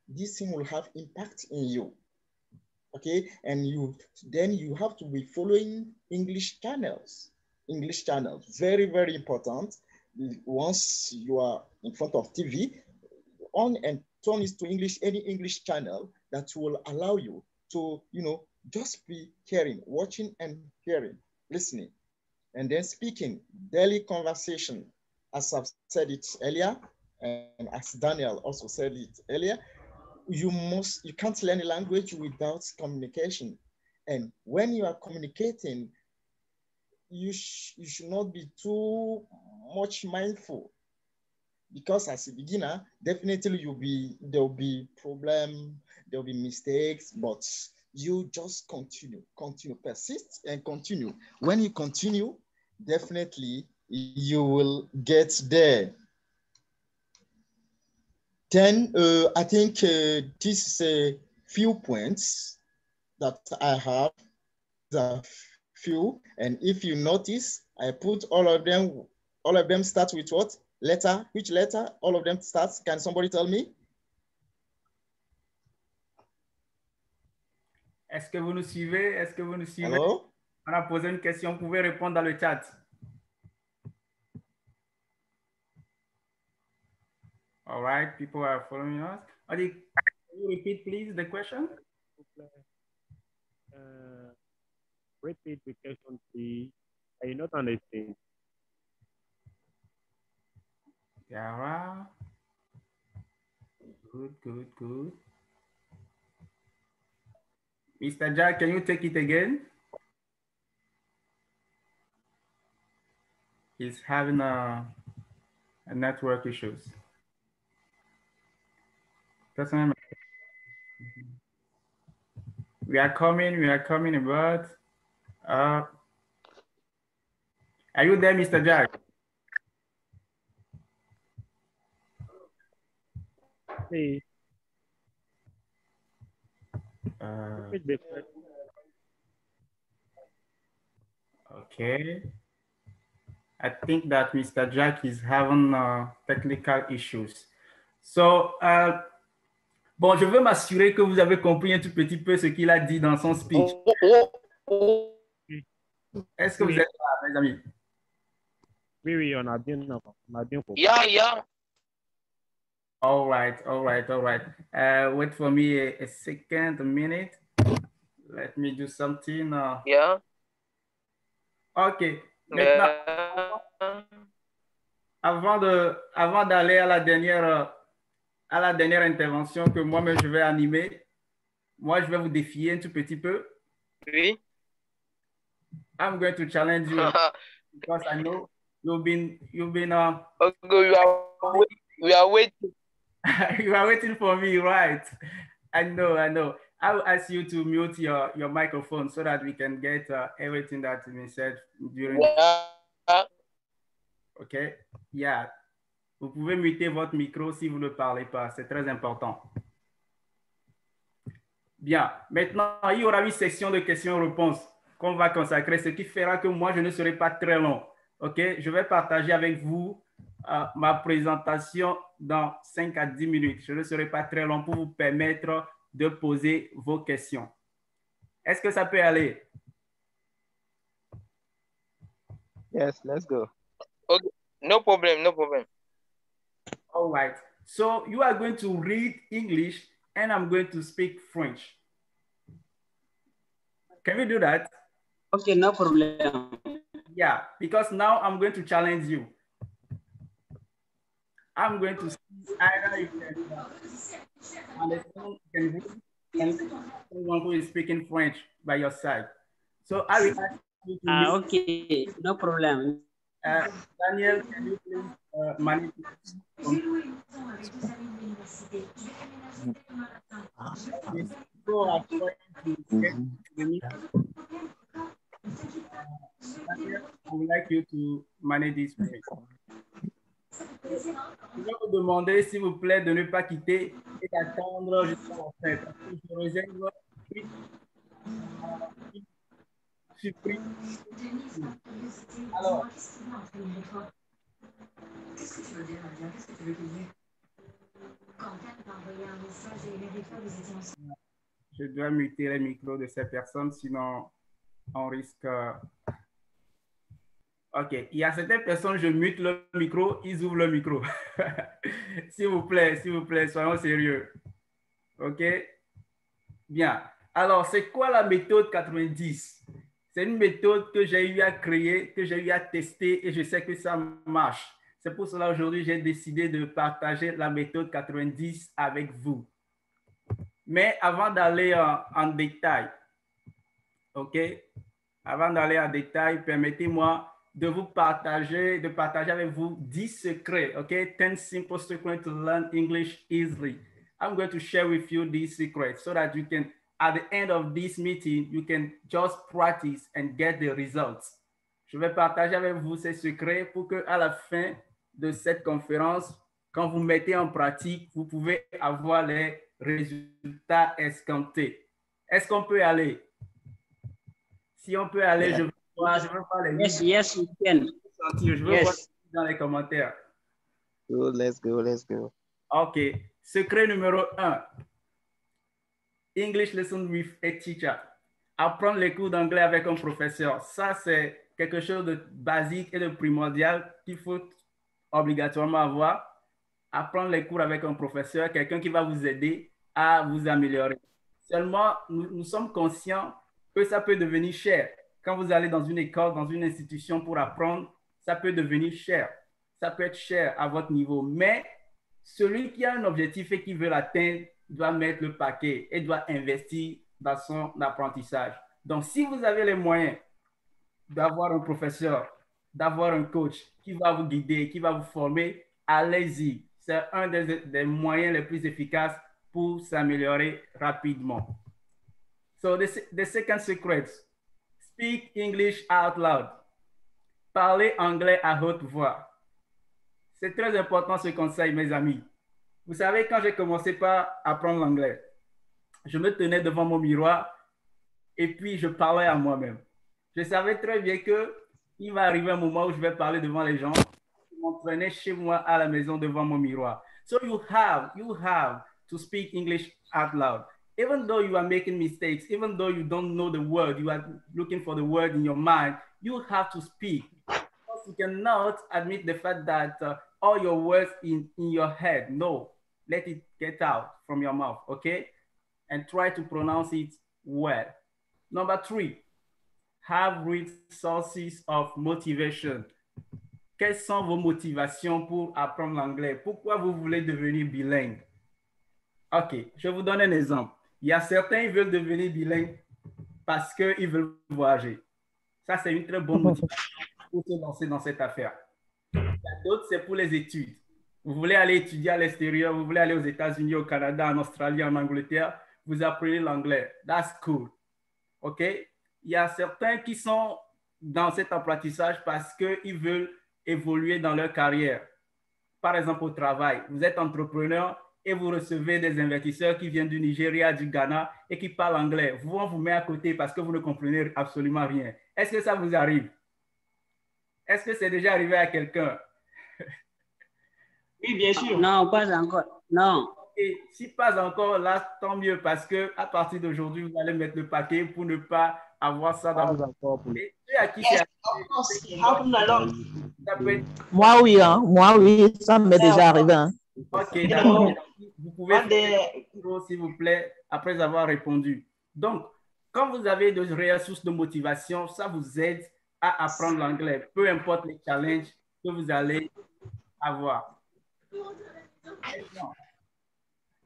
this thing will have impact in you. Okay, and then you have to be following English channels. English channels, very, very important. Once you are in front of TV, on and turn it to English, any English channel that will allow you to, you know, just be hearing, watching and hearing, listening, and then speaking, daily conversation, as I've said it earlier, and as Daniel also said it earlier, you can't learn a language without communication. And when you are communicating, you should not be too much mindful, because as a beginner, definitely there'll be problem, there'll be mistakes, but you just continue, persist and continue. When you continue, definitely you will get there. Then I think this is a few points that I have, the few, and if you notice, I put all of them start with what? Letter, which letter? All of them starts, can somebody tell me? Est-ce que vous nous suivez? Est-ce que vous nous suivez? Hello? On a posé une question, vous pouvez répondre dans le chat. All right, people are following us. Adi, can you repeat, please, the question? Repeat the question, please. I not understand. Yara. Good. Mr. Jack, can you take it again? He's having a network issues. We are coming about. Are you there, Mr. Jack? Hey. Okay. I think that Mr. Jack is having technical issues. So, bon, je veux m'assurer que vous avez compris un tout petit peu ce qu'il a dit dans son speech. Est-ce que vous êtes là, mes amis? Oui, on a bien compris. Yeah. All right. Wait for me a second, a minute. Let me do something. Yeah. OK. Maintenant, avant d'aller à la dernière intervention que moi-même je vais animer, moi je vais vous défier un tout petit peu. Oui. I'm going to challenge you because I know you've been we are waiting. You are waiting for me, right? I know. I will ask you to mute your microphone so that we can get everything that has been said during. OK? Yeah. Vous pouvez muter votre micro si vous ne parlez pas. C'est très important. Bien. Maintenant, il y aura une section de questions-réponses qu'on va consacrer, ce qui fera que moi, je ne serai pas très long. OK? Je vais partager avec vous ma présentation dans 5 à 10 minutes. Je ne serai pas très long pour vous permettre de poser vos questions. Est-ce que ça peut aller? Yes, let's go. Okay, no problem, no problem. All right. So you are going to read English and I'm going to speak French. Can we do that? Okay, no problem. Yeah, because now I'm going to challenge you. I'm going to see either you can understand, you can read, and someone who is speaking French by your side. So I will ask you to Okay, no problem. Daniel, can you please manage? Go Daniel, I would like you to manage this for me. Je vais vous demander, s'il vous plaît, de ne pas quitter et d'attendre jusqu'à la fin. Parce que je réserve surprise. Alors, qu'est-ce que tu veux dire, Nadia? Qu'est-ce que tu veux dire? Quand elle m'a envoyé un message et les fois vous étiez ensemble. Je dois muter les micros de ces personnes, sinon on risque. OK. Il y a certaines personnes, je mute le micro, ils ouvrent le micro. s'il vous plaît, soyons sérieux. OK? Bien. Alors, c'est quoi la méthode 90? C'est une méthode que j'ai eu à créer, que j'ai eu à tester et je sais que ça marche. C'est pour cela aujourd'hui, j'ai décidé de partager la méthode 90 avec vous. Mais avant d'aller en détail, OK? Avant d'aller en détail, permettez-moi de partager avec vous 10 secrets, OK? 10 simple secrets to learn English easily. I'm going to share with you these secrets so that you can, at the end of this meeting, you can just practice and get the results. Je vais partager avec vous ces secrets pour que à la fin de cette conférence, quand vous mettez en pratique, vous pouvez avoir les résultats escomptés. Est-ce qu'on peut aller? Si on peut aller, Yeah. je veux voir les Yes, yes, we can. Je veux voir dans les commentaires. Go, let's go. OK. Secret numéro 1. English lesson with a teacher. Apprendre les cours d'anglais avec un professeur. Ça, c'est quelque chose de basique et de primordial qu'il faut obligatoirement avoir. Apprendre les cours avec un professeur, quelqu'un qui va vous aider à vous améliorer. Seulement, nous sommes conscients que ça peut devenir cher. Quand vous allez dans une école, dans une institution pour apprendre, ça peut devenir cher. Ça peut être cher à votre niveau. Mais celui qui a un objectif et qui veut l'atteindre doit mettre le paquet et doit investir dans son apprentissage. Donc, si vous avez les moyens d'avoir un professeur, d'avoir un coach qui va vous guider, qui va vous former, allez-y. C'est un des moyens les plus efficaces pour s'améliorer rapidement. So the second secret, speak English out loud. Parlez anglais à haute voix. C'est très important ce conseil, mes amis. Vous savez, quand j'ai commencé par apprendre l'anglais, je me tenais devant mon miroir et puis je parlais à moi-même. Je savais très bien qu'il va arriver un moment où je vais parler devant les gens. Je m'entraînais chez moi à la maison devant mon miroir. So you have to speak English out loud. Even though you are making mistakes, even though you don't know the word, you are looking for the word in your mind, you have to speak. Because you cannot admit the fact that all your words in your head. No, let it get out from your mouth, okay? And try to pronounce it well. Number 3, have resources of motivation. Quelles sont vos motivations pour apprendre l'anglais? Pourquoi vous voulez devenir bilingue? OK, je vous donne un exemple. Il y a certains qui veulent devenir bilingues parce qu'ils veulent voyager. Ça, c'est une très bonne motivation pour se lancer dans cette affaire. Il y a d'autres, c'est pour les études. Vous voulez aller étudier à l'extérieur, vous voulez aller aux États-Unis, au Canada, en Australie, en Angleterre, vous apprenez l'anglais. That's cool. OK? Il y a certains qui sont dans cet apprentissage parce qu'ils veulent évoluer dans leur carrière. Par exemple, au travail, vous êtes entrepreneur et vous recevez des investisseurs qui viennent du Nigeria, du Ghana et qui parlent anglais. Vous, on vous met à côté parce que vous ne comprenez absolument rien. Est-ce que ça vous arrive? Est-ce que c'est déjà arrivé à quelqu'un? Oui, bien sûr. Non, pas encore. Non. Et si pas encore, là, tant mieux parce que à partir d'aujourd'hui, vous allez mettre le paquet pour ne pas avoir ça dans Pas encore pour Et ceux à qui Yes, c'est of course, it happened a lot. ça peut être Moi, oui, hein. Moi, oui, ça m'est déjà arrivé. Hein. OK, You d'accord. know, Vous pouvez one day, faire s'il vous plaît, après avoir répondu. Donc, quand vous avez de réelles sources de motivation, ça vous aide à apprendre l'anglais, peu importe les challenges que vous allez avoir. Maintenant,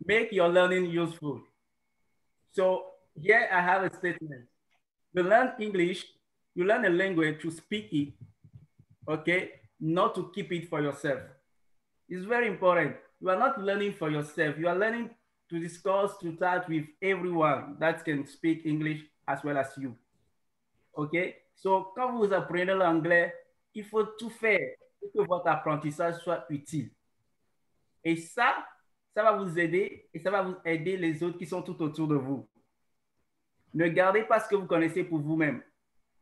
make your learning useful. So, here I have a statement. To learn English, you learn a language to speak it, okay? Not to keep it for yourself. It's very important. You are not learning for yourself. You are learning to discuss, to chat with everyone that can speak English as well as you. OK? So, quand vous apprenez l'anglais, il faut tout faire pour que votre apprentissage soit utile. Et ça va vous aider et ça va vous aider les autres qui sont tout autour de vous. Ne gardez pas ce que vous connaissez pour vous-même.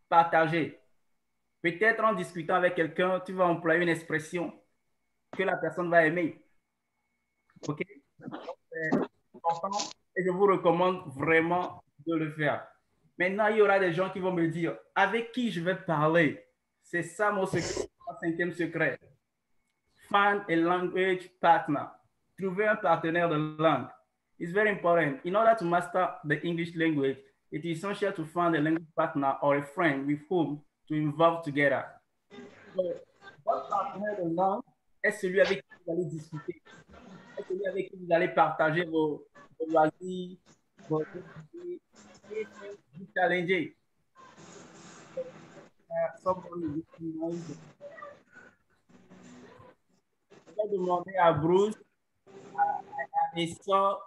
Partagez. Peut-être en discutant avec quelqu'un, tu vas employer une expression que la personne va aimer. OK? C'est important et je vous recommande vraiment de le faire. Maintenant, il y aura des gens qui vont me dire avec qui je vais parler. C'est ça mon secret, mon 5e secret. Find a language partner. Trouver un partenaire de langue. It's very important. In order to master the English language, it is essential to find a language partner or a friend with whom to involve together. So, votre partenaire de langue est celui avec qui vous allez discuter. C'est celui avec qui vous allez partager vos loisirs, vos idées et vous challenger. Je vais demander à Bruce et sans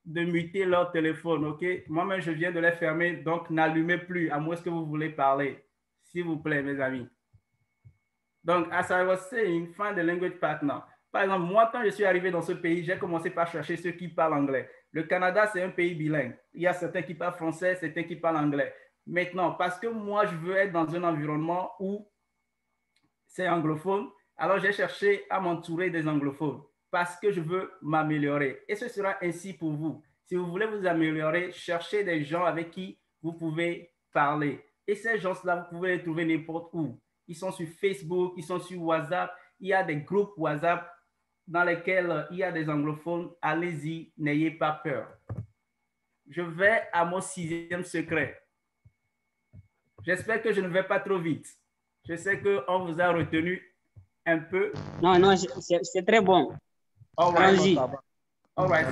de muter leur téléphone, ok? Moi-même, je viens de les fermer, donc n'allumez plus, à moins que vous voulez parler. S'il vous plaît, mes amis. Donc, as I was saying, find a language partner. Par exemple, moi, quand je suis arrivé dans ce pays, j'ai commencé par chercher ceux qui parlent anglais. Le Canada, c'est un pays bilingue. Il y a certains qui parlent français, certains qui parlent anglais. Maintenant, parce que moi, je veux être dans un environnement où c'est anglophone, alors j'ai cherché à m'entourer des anglophones parce que je veux m'améliorer. Et ce sera ainsi pour vous. Si vous voulez vous améliorer, cherchez des gens avec qui vous pouvez parler. Et ces gens-là, vous pouvez les trouver n'importe où. Ils sont sur Facebook, ils sont sur WhatsApp. Il y a des groupes WhatsApp dans lesquels il y a des anglophones. Allez-y, n'ayez pas peur. Je vais à mon 6e secret. J'espère que je ne vais pas trop vite. Je sais qu'on vous a retenu un peu. Non, c'est très bon. All right. Allons-y. All right.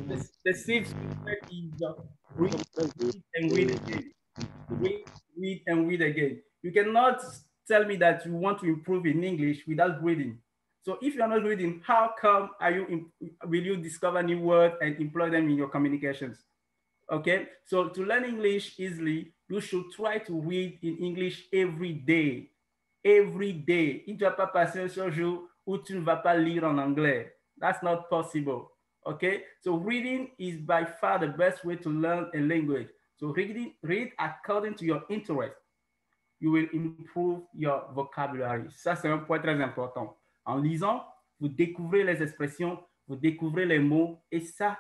The 6th secret is read and read again. Read and read again. You cannot tell me that you want to improve in English without reading. So if you're not reading, how come will you discover new words and employ them in your communications? Okay, so to learn English easily, you should try to read in English every day. Every day. Il ne doit pas passer un seul jour où tu ne vas pas lire en anglais. That's not possible. Okay, so reading is by far the best way to learn a language. So read according to your interest. You will improve your vocabulary. Ça, c'est un point très important. En lisant, vous découvrez les expressions, vous découvrez les mots et ça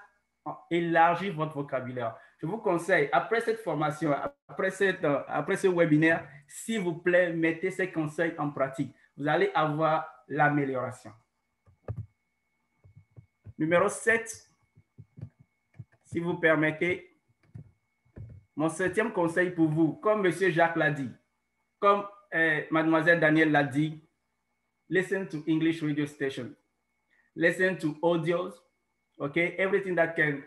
élargit votre vocabulaire. Je vous conseille, après cette formation, après ce webinaire, s'il vous plaît, mettez ces conseils en pratique. Vous allez avoir l'amélioration. Numéro 7, si vous permettez, mon 7e conseil pour vous, comme M. Jacques l'a dit, comme Mademoiselle Danielle l'a dit, listen to English radio station. Listen to audios, okay? Everything that can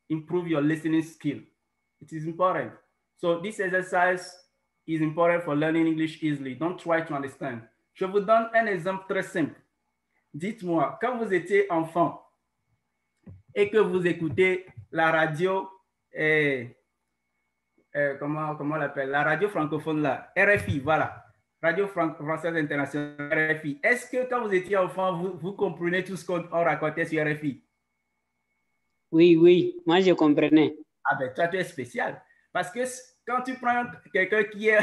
improve your listening skill. It is important. So this exercise is important for learning English easily. Don't try to understand. Je vous donne un exemple très simple. Dites-moi, quand vous étiez enfant et que vous écoutez la radio, comment on l'appelle? La radio francophone là, RFI, voilà. Radio Française Internationale, RFI. Est-ce que quand vous étiez enfant, vous comprenez tout ce qu'on racontait sur RFI? Oui, moi je comprenais. Ah ben, toi, tu es spécial. Parce que quand tu prends quelqu'un qui est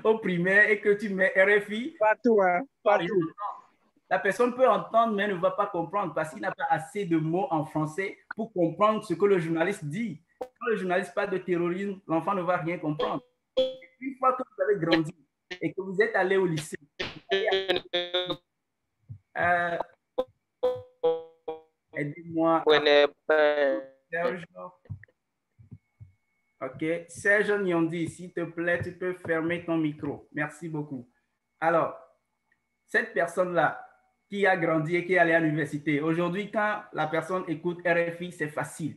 au primaire et que tu mets RFI, Partout, hein? Partout. La personne peut entendre mais ne va pas comprendre parce qu'il n'a pas assez de mots en français pour comprendre ce que le journaliste dit. Quand le journaliste parle de terrorisme, l'enfant ne va rien comprendre. Une fois que vous avez grandi et que vous êtes allé au lycée, aidez-moi. Serge. OK. Serge Nyondi, s'il te plaît, tu peux fermer ton micro. Merci beaucoup. Alors, cette personne-là qui a grandi et qui est allée à l'université, aujourd'hui, quand la personne écoute RFI, c'est facile.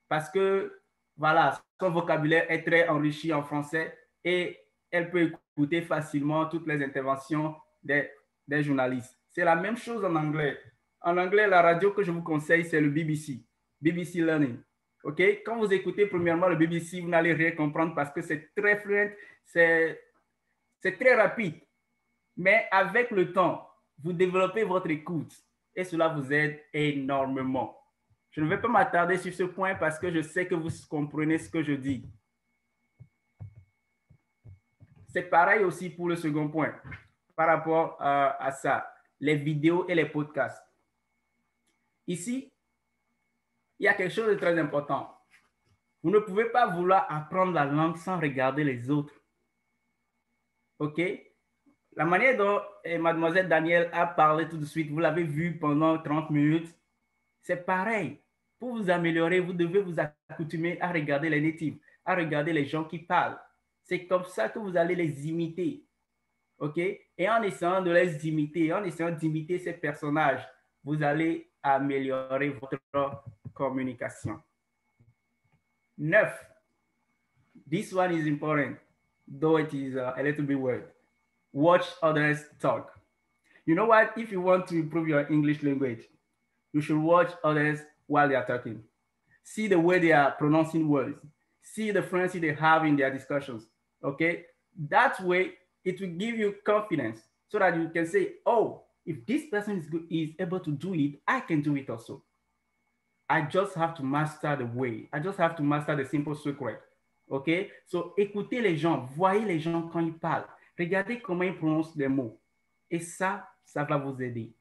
Parce que, voilà, son vocabulaire est très enrichi en français et elle peut écouter facilement toutes les interventions des journalistes. C'est la même chose en anglais. En anglais, la radio que je vous conseille, c'est le BBC, BBC Learning. OK? Quand vous écoutez premièrement le BBC, vous n'allez rien comprendre parce que c'est très fluent, c'est très rapide. Mais avec le temps, vous développez votre écoute et cela vous aide énormément. Je ne vais pas m'attarder sur ce point parce que je sais que vous comprenez ce que je dis. C'est pareil aussi pour le second point par rapport à ça, les vidéos et les podcasts. Ici, il y a quelque chose de très important. Vous ne pouvez pas vouloir apprendre la langue sans regarder les autres. OK? La manière dont mademoiselle Danielle a parlé tout de suite, vous l'avez vu pendant 30 minutes, c'est pareil. Pour vous améliorer, vous devez vous accoutumer à regarder les natifs, à regarder les gens qui parlent. C'est comme ça que vous allez les imiter. OK? Et en essayant de les imiter, en essayant d'imiter ces personnages, vous allez améliorer votre communication. 9. This one is important, though it is a little bit weird. Watch others talk. You know what? If you want to improve your English language, you should watch others while they are talking. See the way they are pronouncing words. See the fluency they have in their discussions. Okay? That way, it will give you confidence so that you can say, oh, if this person is able to do it, I can do it also. I just have to master the way. I just have to master the simple secret. OK? So, écoutez les gens. Voyez les gens quand ils parlent. Regardez comment ils prononcent les mots. Et ça va vous aider.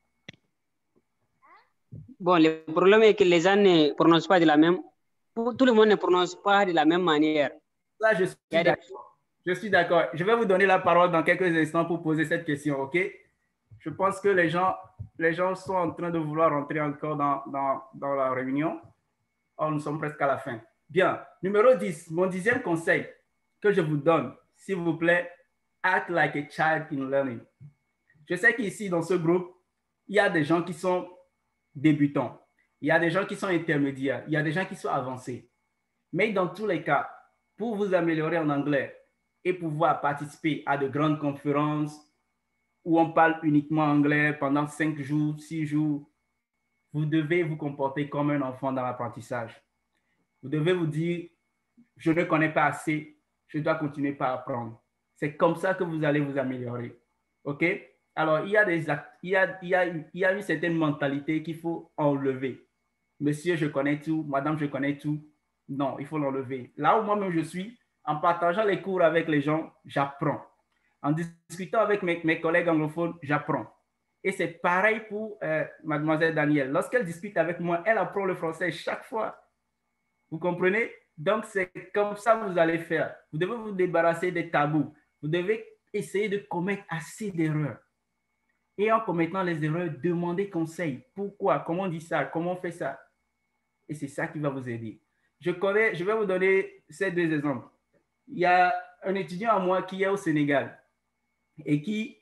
Bon, le problème est que les gens ne prononcent pas de la même... Tout le monde ne prononce pas de la même manière. Ça, je suis d'accord. Je suis d'accord. Je vais vous donner la parole dans quelques instants pour poser cette question, OK? Je pense que les gens sont en train de vouloir rentrer encore dans la réunion. Oh, nous sommes presque à la fin. Bien. Numéro 10, mon 10e conseil que je vous donne, s'il vous plaît, act like a child in learning. Je sais qu'ici, dans ce groupe, il y a des gens qui sont débutants. Il y a des gens qui sont intermédiaires. Il y a des gens qui sont avancés. Mais dans tous les cas, pour vous améliorer en anglais et pouvoir participer à de grandes conférences où on parle uniquement anglais pendant 5 jours, 6 jours, vous devez vous comporter comme un enfant dans l'apprentissage. Vous devez vous dire, je ne connais pas assez, je dois continuer par apprendre. C'est comme ça que vous allez vous améliorer. OK? Alors, il y a une certaine mentalité qu'il faut enlever. Monsieur, je connais tout. Madame, je connais tout. Non, il faut l'enlever. Là où moi-même je suis, en partageant les cours avec les gens, j'apprends. En discutant avec mes collègues anglophones, j'apprends. Et c'est pareil pour mademoiselle Danielle. Lorsqu'elle discute avec moi, elle apprend le français chaque fois. Vous comprenez? Donc, c'est comme ça que vous allez faire. Vous devez vous débarrasser des tabous. Vous devez essayer de commettre assez d'erreurs. Et en commettant les erreurs, demandez conseil. Pourquoi? Comment on dit ça? Comment on fait ça? Et c'est ça qui va vous aider. Je vais vous donner ces 2 exemples. Il y a un étudiant à moi qui est au Sénégal et qui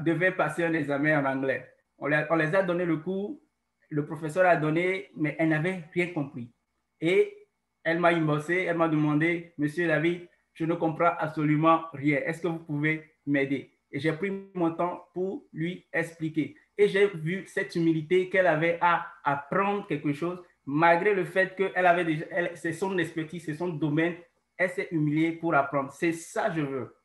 devait passer un examen en anglais. On les a donné le cours, le professeur a donné, mais elle n'avait rien compris. Et elle m'a inboxé, elle m'a demandé, Monsieur David, je ne comprends absolument rien. Est-ce que vous pouvez m'aider? Et j'ai pris mon temps pour lui expliquer. Et j'ai vu cette humilité qu'elle avait à apprendre quelque chose, malgré le fait qu'elle avait déjà, c'est son expertise, c'est son domaine, elle s'est humiliée pour apprendre. C'est ça que je veux.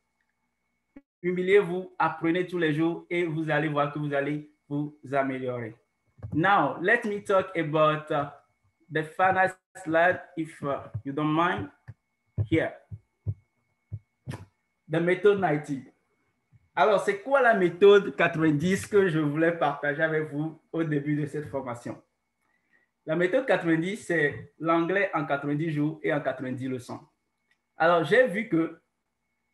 Humiliez-vous, apprenez tous les jours et vous allez voir que vous allez vous améliorer. Now, let me talk about the final slide, if you don't mind. Here. The méthode 90. Alors, c'est quoi la méthode 90 que je voulais partager avec vous au début de cette formation? La méthode 90, c'est l'anglais en 90 jours et en 90 leçons. Alors, j'ai vu que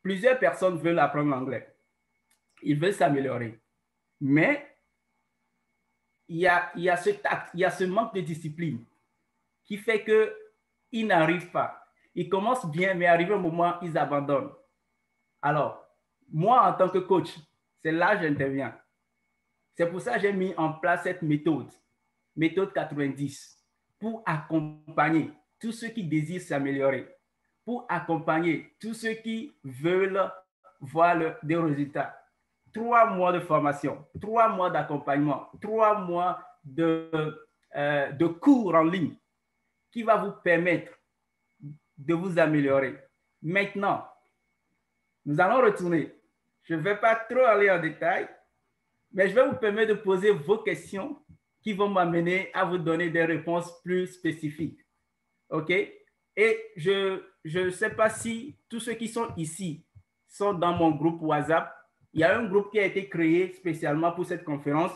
plusieurs personnes veulent apprendre l'anglais. Ils veulent s'améliorer. Mais il y a ce tact, il y a ce manque de discipline qui fait qu'ils n'arrivent pas. Ils commencent bien, mais arrivé un moment, ils abandonnent. Alors, moi, en tant que coach, c'est là que j'interviens. C'est pour ça que j'ai mis en place cette méthode 90, pour accompagner tous ceux qui désirent s'améliorer, pour accompagner tous ceux qui veulent voir des résultats. 3 mois de formation, 3 mois d'accompagnement, 3 mois de cours en ligne qui va vous permettre de vous améliorer. Maintenant, nous allons retourner. Je ne vais pas trop aller en détail, mais je vais vous permettre de poser vos questions qui vont m'amener à vous donner des réponses plus spécifiques. OK? Et je ne sais pas si tous ceux qui sont ici sont dans mon groupe WhatsApp. Il y a un groupe qui a été créé spécialement pour cette conférence,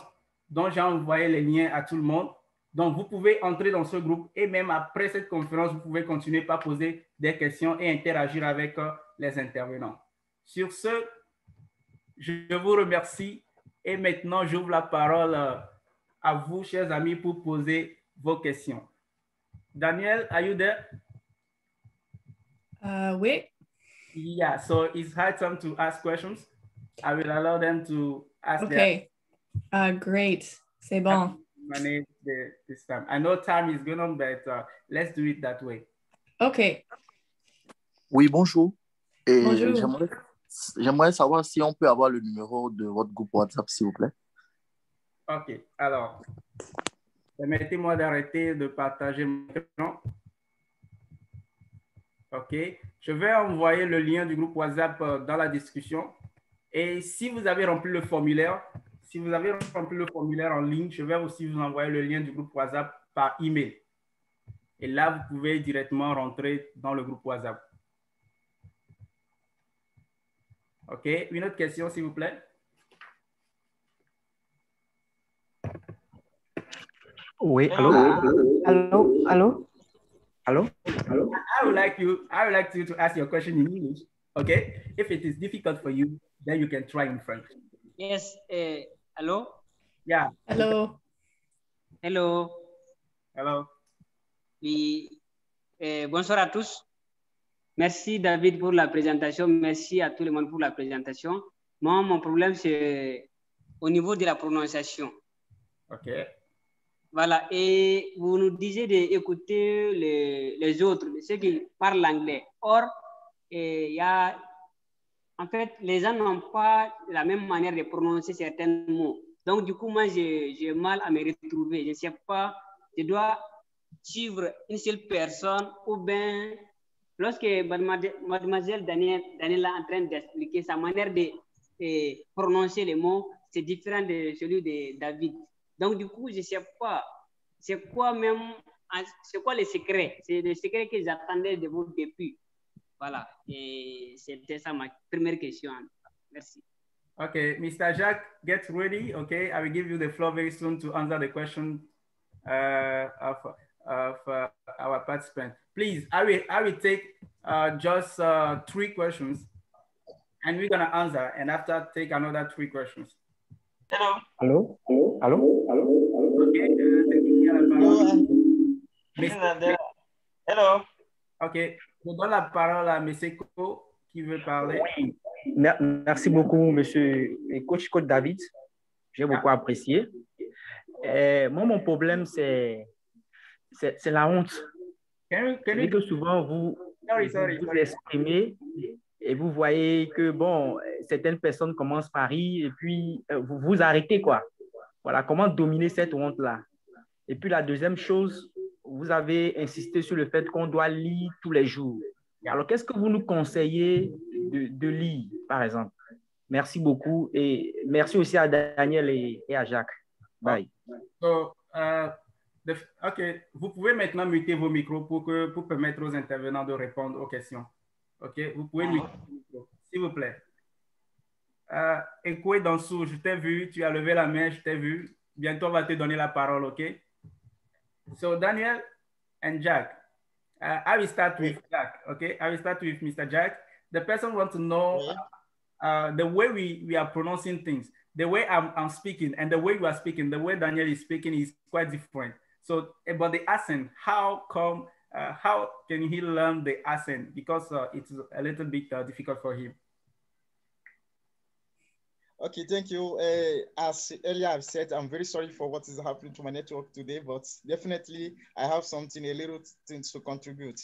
dont j'ai envoyé les liens à tout le monde. Donc, vous pouvez entrer dans ce groupe et même après cette conférence, vous pouvez continuer par poser des questions et interagir avec les intervenants. Sur ce, je vous remercie et maintenant, j'ouvre la parole à vous, chers amis, pour poser vos questions. Daniel, are you there? Oui. Yeah, so it's high time to ask questions. I will allow them to ask. Okay. Great. C'est bon. Manage this time. I know time is going on, but let's do it that way. Okay. Oui, bonjour. Et bonjour. J'aimerais savoir si on peut avoir le numéro de votre groupe WhatsApp, s'il vous plaît. OK. Alors, permettez-moi d'arrêter de partager mon écran. OK. Je vais envoyer le lien du groupe WhatsApp dans la discussion. Et si vous avez rempli le formulaire, en ligne, je vais aussi vous envoyer le lien du groupe WhatsApp par email. Et là, vous pouvez directement rentrer dans le groupe WhatsApp. OK. Une autre question, s'il vous plaît. Oui, allô? Allô? I would like you to ask your question in English. Okay. If it is difficult for you, then you can try in French. Yes. Hello? Yeah. Hello. Hello. Hello. Oui. Bonsoir à tous. Merci David pour la présentation. Merci à tout le monde pour la présentation. Moi, mon problème, c'est au niveau de la prononciation. OK. Voilà. Et vous nous disiez d'écouter les autres, ceux qui parlent l'anglais. Or, en fait, les gens n'ont pas la même manière de prononcer certains mots. Donc, du coup, moi, j'ai mal à me retrouver. Je ne sais pas, je dois suivre une seule personne ou bien, lorsque mademoiselle Daniela est en train d'expliquer sa manière de prononcer les mots, c'est différent de celui de David. Donc, du coup, je ne sais pas, c'est quoi le secret? C'est le secret que j'attendais de vous depuis. Voilà, et c'était ça ma première question. Merci. Okay, Mr. Jack, get ready. Okay, I will give you the floor very soon to answer the question of our participant. Please, I will take just 3 questions, and we're gonna answer, and after take another 3 questions. Hello? Okay, Hello. Okay, je donne la parole à M. Ko qui veut parler. Oui, merci beaucoup, monsieur et coach David. J'ai beaucoup apprécié. Moi, mon problème, c'est la honte. C'est que souvent, vous exprimez et vous voyez que, bon, certaines personnes commencent par rire et puis vous vous arrêtez, quoi. Voilà, comment dominer cette honte-là. Et puis, la deuxième chose, vous avez insisté sur le fait qu'on doit lire tous les jours. Alors, qu'est-ce que vous nous conseillez de lire, par exemple? Merci beaucoup et merci aussi à Daniel et à Jacques. Bye. OK, vous pouvez maintenant muter vos micros pour permettre aux intervenants de répondre aux questions. OK, vous pouvez muter vos micros, s'il vous plaît. Ekoué Dansou, je t'ai vu, tu as levé la main, je t'ai vu. Bientôt, on va te donner la parole, OK? So, Daniel and Jack, I will start with Jack, okay? I will start with Mr. Jack. the person wants to know the way we are pronouncing things, the way I'm speaking, and the way you are speaking, the way Daniel is speaking is quite different. So about the accent, how can he learn the accent? Because it's a little bit difficult for him. Okay, thank you. As earlier I've said, I'm very sorry for what is happening to my network today, but definitely I have a little thing to contribute.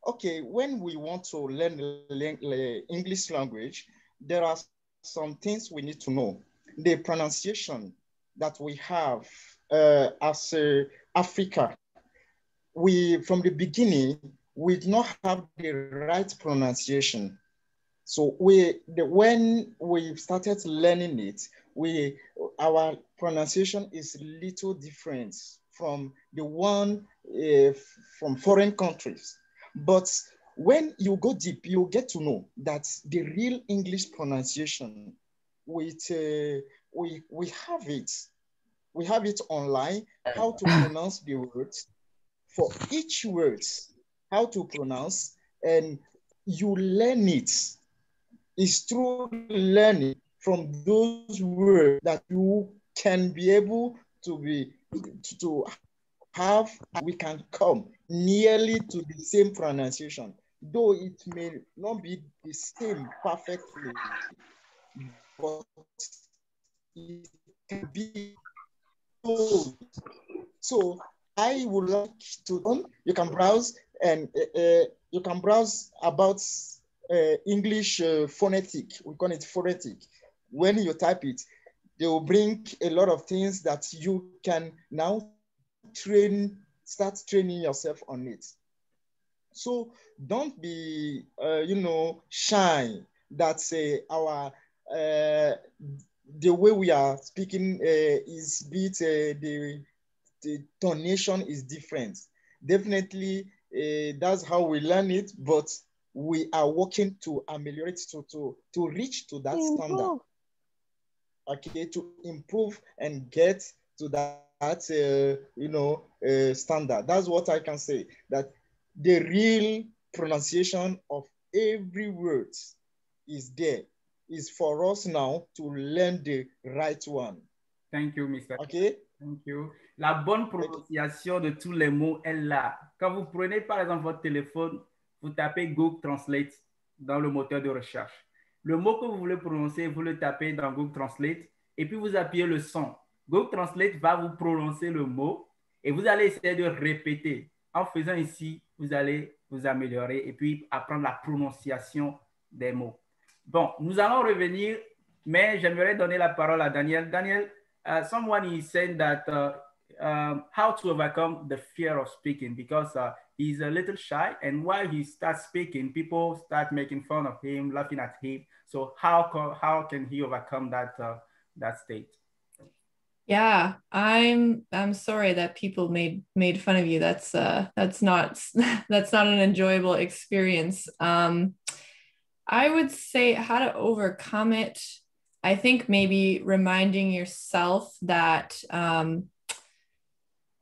Okay, when we want to learn the English language, there are some things we need to know. The pronunciation that we have as Africa, from the beginning, we did not have the right pronunciation. So when we started learning it, our pronunciation is a little different from the one from foreign countries. But when you go deep, you get to know that the real English pronunciation, we have it. We have it online, how to pronounce the words. For each word, how to pronounce, and you learn it. It's through learning from those words that you can be able to have, we can come nearly to the same pronunciation, though it may not be the same perfectly, but it can be. So I would like to, you can browse and you can browse about English phonetic, we call it phonetic. When you type it, they will bring a lot of things that you can now start training yourself on it. So don't be, shy that the way we are speaking is the tonation is different. Definitely, that's how we learn it, but we are working to ameliorate, to reach to that standard. Okay, to improve and get to that standard. That's what I can say, that the real pronunciation of every word is there. Is for us now to learn the right one. Thank you, Mr. Okay. Thank you. La bonne prononciation de tous les mots est là. Quand vous prenez par exemple votre téléphone, vous tapez Google Translate dans le moteur de recherche. Le mot que vous voulez prononcer, vous le tapez dans Google Translate et puis vous appuyez le son. Google Translate va vous prononcer le mot et vous allez essayer de répéter. En faisant ici, vous allez vous améliorer et puis apprendre la prononciation des mots. Bon, nous allons revenir, mais j'aimerais donner la parole à Daniel. Daniel, someone is saying that how to overcome the fear of speaking, because he's a little shy, and while he starts speaking, people start making fun of him, laughing at him. So how can he overcome that state? Yeah, I'm sorry that people made fun of you. That's not an enjoyable experience. I would say how to overcome it. I think maybe reminding yourself that,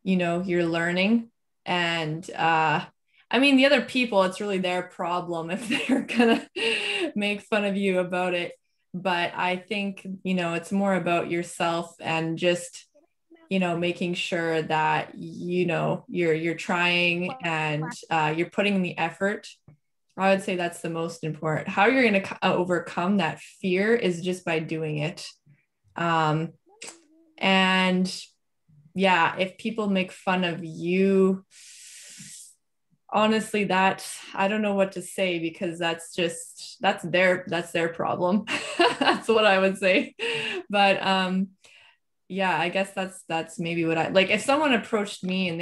you're learning, and I mean, the other people, it's really their problem if they're gonna make fun of you about it. But I think, it's more about yourself and just, making sure that, you're trying and you're putting in the effort. I would say that's the most important. How you're going to overcome that fear is just by doing it. And yeah, if people make fun of you, honestly, I don't know what to say, because that's their problem. That's what I would say. But yeah, I guess that's maybe what I like. If someone approached me and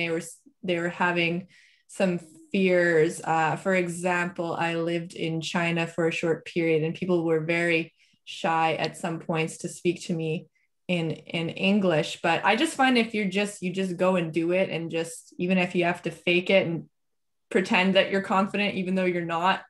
they were having some fears, for example, I lived in China for a short period, and people were very shy at some points to speak to me in English. But I just find if you just go and do it, and just, even if you have to fake it and pretend that you're confident even though you're not,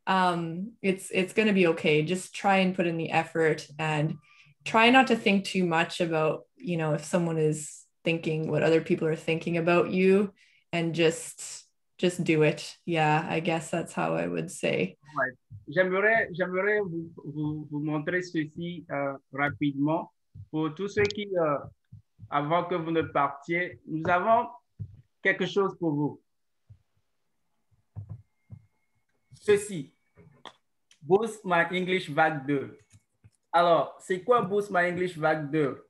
it's going to be okay. Just try and put in the effort, and try not to think too much about, if someone is thinking what other people are thinking about you, and just just do it. Yeah, I guess that's how I would say. Ouais. J'aimerais vous montrer ceci rapidement pour tous ceux qui, avant que vous ne partiez, nous avons quelque chose pour vous. Ceci, Boost My English Vague 2. Alors, c'est quoi Boost My English Vague 2?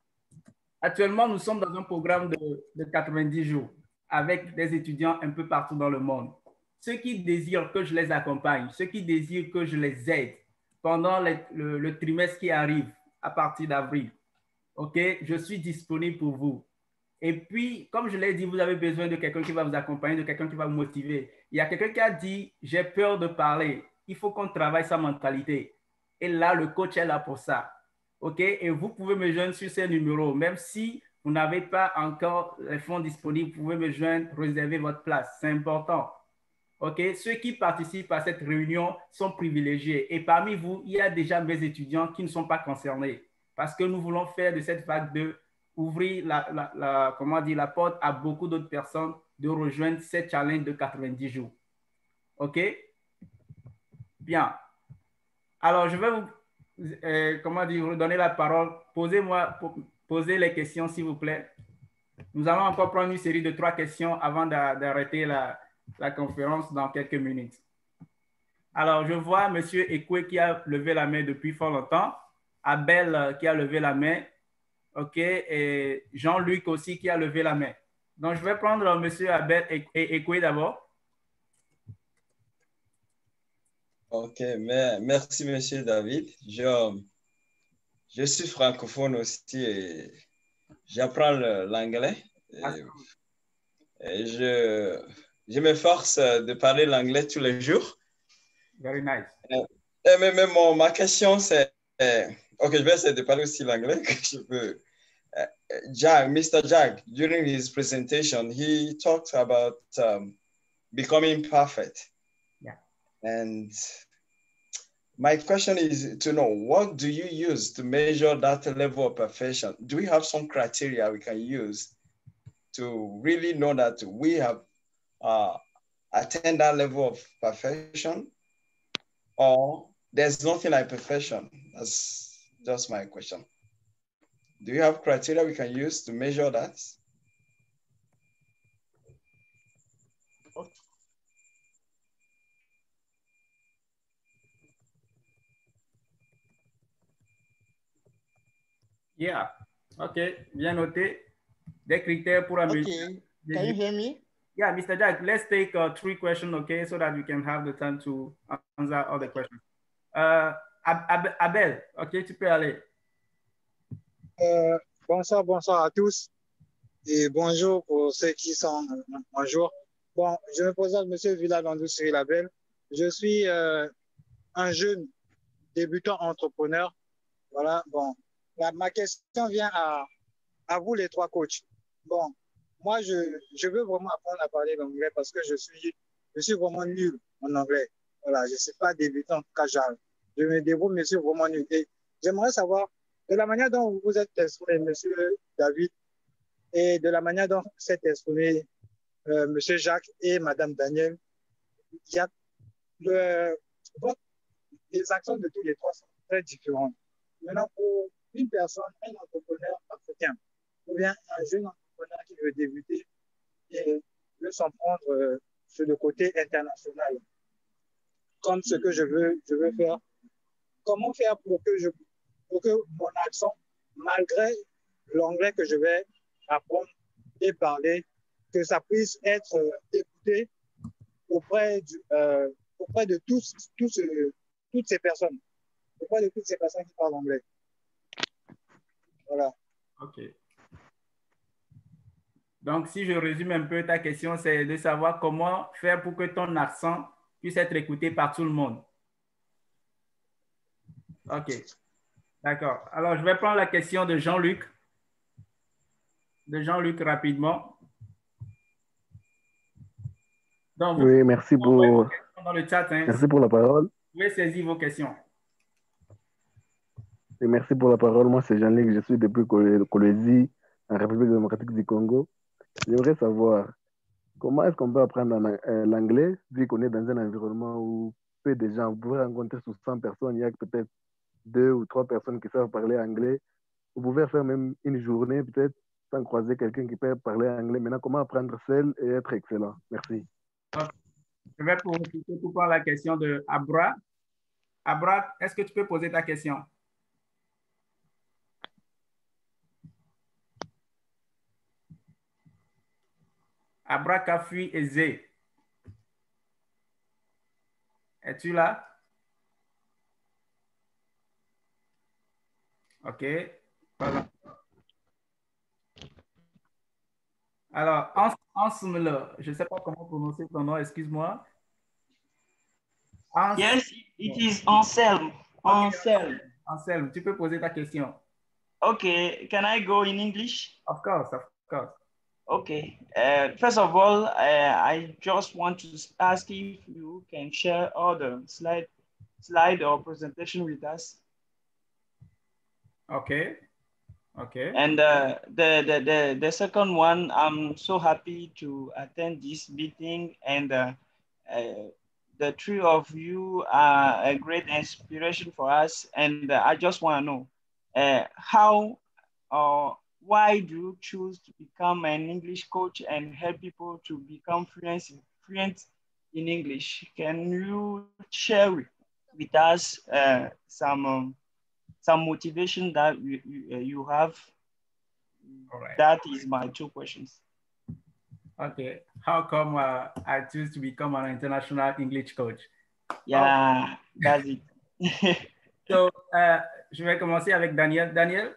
Actuellement, nous sommes dans un programme de 90 jours avec des étudiants un peu partout dans le monde. Ceux qui désirent que je les accompagne, ceux qui désirent que je les aide pendant le trimestre qui arrive à partir d'avril, OK, je suis disponible pour vous. Et puis, comme je l'ai dit, vous avez besoin de quelqu'un qui va vous accompagner, de quelqu'un qui va vous motiver. Il y a quelqu'un qui a dit, j'ai peur de parler. Il faut qu'on travaille sa mentalité. Et là, le coach est là pour ça. OK? Et vous pouvez me joindre sur ces numéros. Même si vous n'avez pas encore les fonds disponibles, vous pouvez me joindre, réserver votre place. C'est important. OK? Ceux qui participent à cette réunion sont privilégiés. Et parmi vous, il y a déjà mes étudiants qui ne sont pas concernés. Parce que nous voulons faire de cette vague 2 ouvrir la porte à beaucoup d'autres personnes de rejoindre cette challenge de 90 jours. OK? Bien. Alors, je vais vous donner la parole. Posez les questions, s'il vous plaît. Nous allons encore prendre une série de 3 questions avant d'arrêter la conférence dans quelques minutes. Alors, je vois M. Ekwe qui a levé la main depuis fort longtemps. Abel qui a levé la main. OK, et Jean-Luc aussi qui a levé la main. Donc, je vais prendre M. Abel Ekwe d'abord. OK, mais merci, M. David. Je suis francophone aussi et j'apprends l'anglais. Et je m'efforce de parler l'anglais tous les jours. Very nice. Mais ma question, c'est... OK, je vais essayer de parler aussi l'anglais que je peux. Mr. Jack, during his presentation, he talked about becoming perfect. Yeah. And my question is to know, what do you use to measure that level of perfection? Do we have some criteria we can use to really know that we have attained that level of perfection? Or there's nothing like perfection? That's just my question. Do you have criteria we can use to measure that? Yeah. OK, bien noté. Des critères pour améliorer. Okay, can you hear me? Yeah, Mr. Jack, let's take 3 questions, okay, so that we can have the time to answer all the questions. Abel, OK, tu peux aller. Bonsoir à tous et bonjour pour ceux qui sont en jour. Bon, je me présente M. Villalondou Cyril Abel. Je suis un jeune débutant entrepreneur. Voilà, bon. Ma question vient à vous les 3 coachs. Bon, moi, je veux vraiment apprendre à parler l'anglais parce que je suis vraiment nul en anglais. Voilà, je ne suis pas débutant, en tout cas, je me débrouille, mais je suis vraiment nul. Et j'aimerais savoir, de la manière dont vous êtes exprimé, M. David, et de la manière dont s'est exprimé M. Jacques et Mme Daniel, il y a les accents de tous les 3 sont très différents. Maintenant, pour une personne, un entrepreneur africain, ou bien un jeune entrepreneur qui veut débuter et veut s'en prendre sur le côté international, comme ce que je veux faire, comment faire pour que mon accent, malgré l'anglais que je vais apprendre et parler, que ça puisse être écouté auprès de toutes ces personnes, auprès de toutes ces personnes qui parlent anglais. Voilà. OK. Donc, si je résume un peu ta question, c'est de savoir comment faire pour que ton accent puisse être écouté par tout le monde. OK. D'accord. Alors, je vais prendre la question de Jean-Luc. Rapidement. Donc, oui, merci pour, dans le chat, hein, merci pour la parole. Vous pouvez saisir vos questions. Et merci pour la parole. Moi, c'est Jean-Luc. Je suis depuis Colombie, en République démocratique du Congo. J'aimerais savoir, Comment est-ce qu'on peut apprendre l'anglais vu qu'on est dans un environnement où peu de gens, vous pouvez rencontrer sur 100 personnes, il y a peut-être 2 ou 3 personnes qui savent parler anglais. Vous pouvez faire même une journée peut-être sans croiser quelqu'un qui peut parler anglais. Maintenant, comment apprendre seul et être excellent? Merci. Je vais profiter pour prendre la question de Abra. Abra, est-ce que tu peux poser ta question? Abra Kafui et Zé. Es-tu là? OK. Voilà. Alors, Anselme, je ne sais pas comment prononcer ton nom, excuse-moi. Yes, it is Anselme. Anselme. Anselme, tu peux poser ta question. Okay, can I go in English? Of course, of course. Okay. First of all, I just want to ask if you can share all the slide or presentation with us. Okay. Okay. And the second one, I'm so happy to attend this meeting, and the three of you are a great inspiration for us. And I just want to know how or why do you choose to become an English coach and help people to become fluent in English? Can you share with us some motivation that you have? All right. That is my two questions. Okay. How come I choose to become an international English coach? Yeah, that's it. So, je vais commencer avec Daniel. Daniel,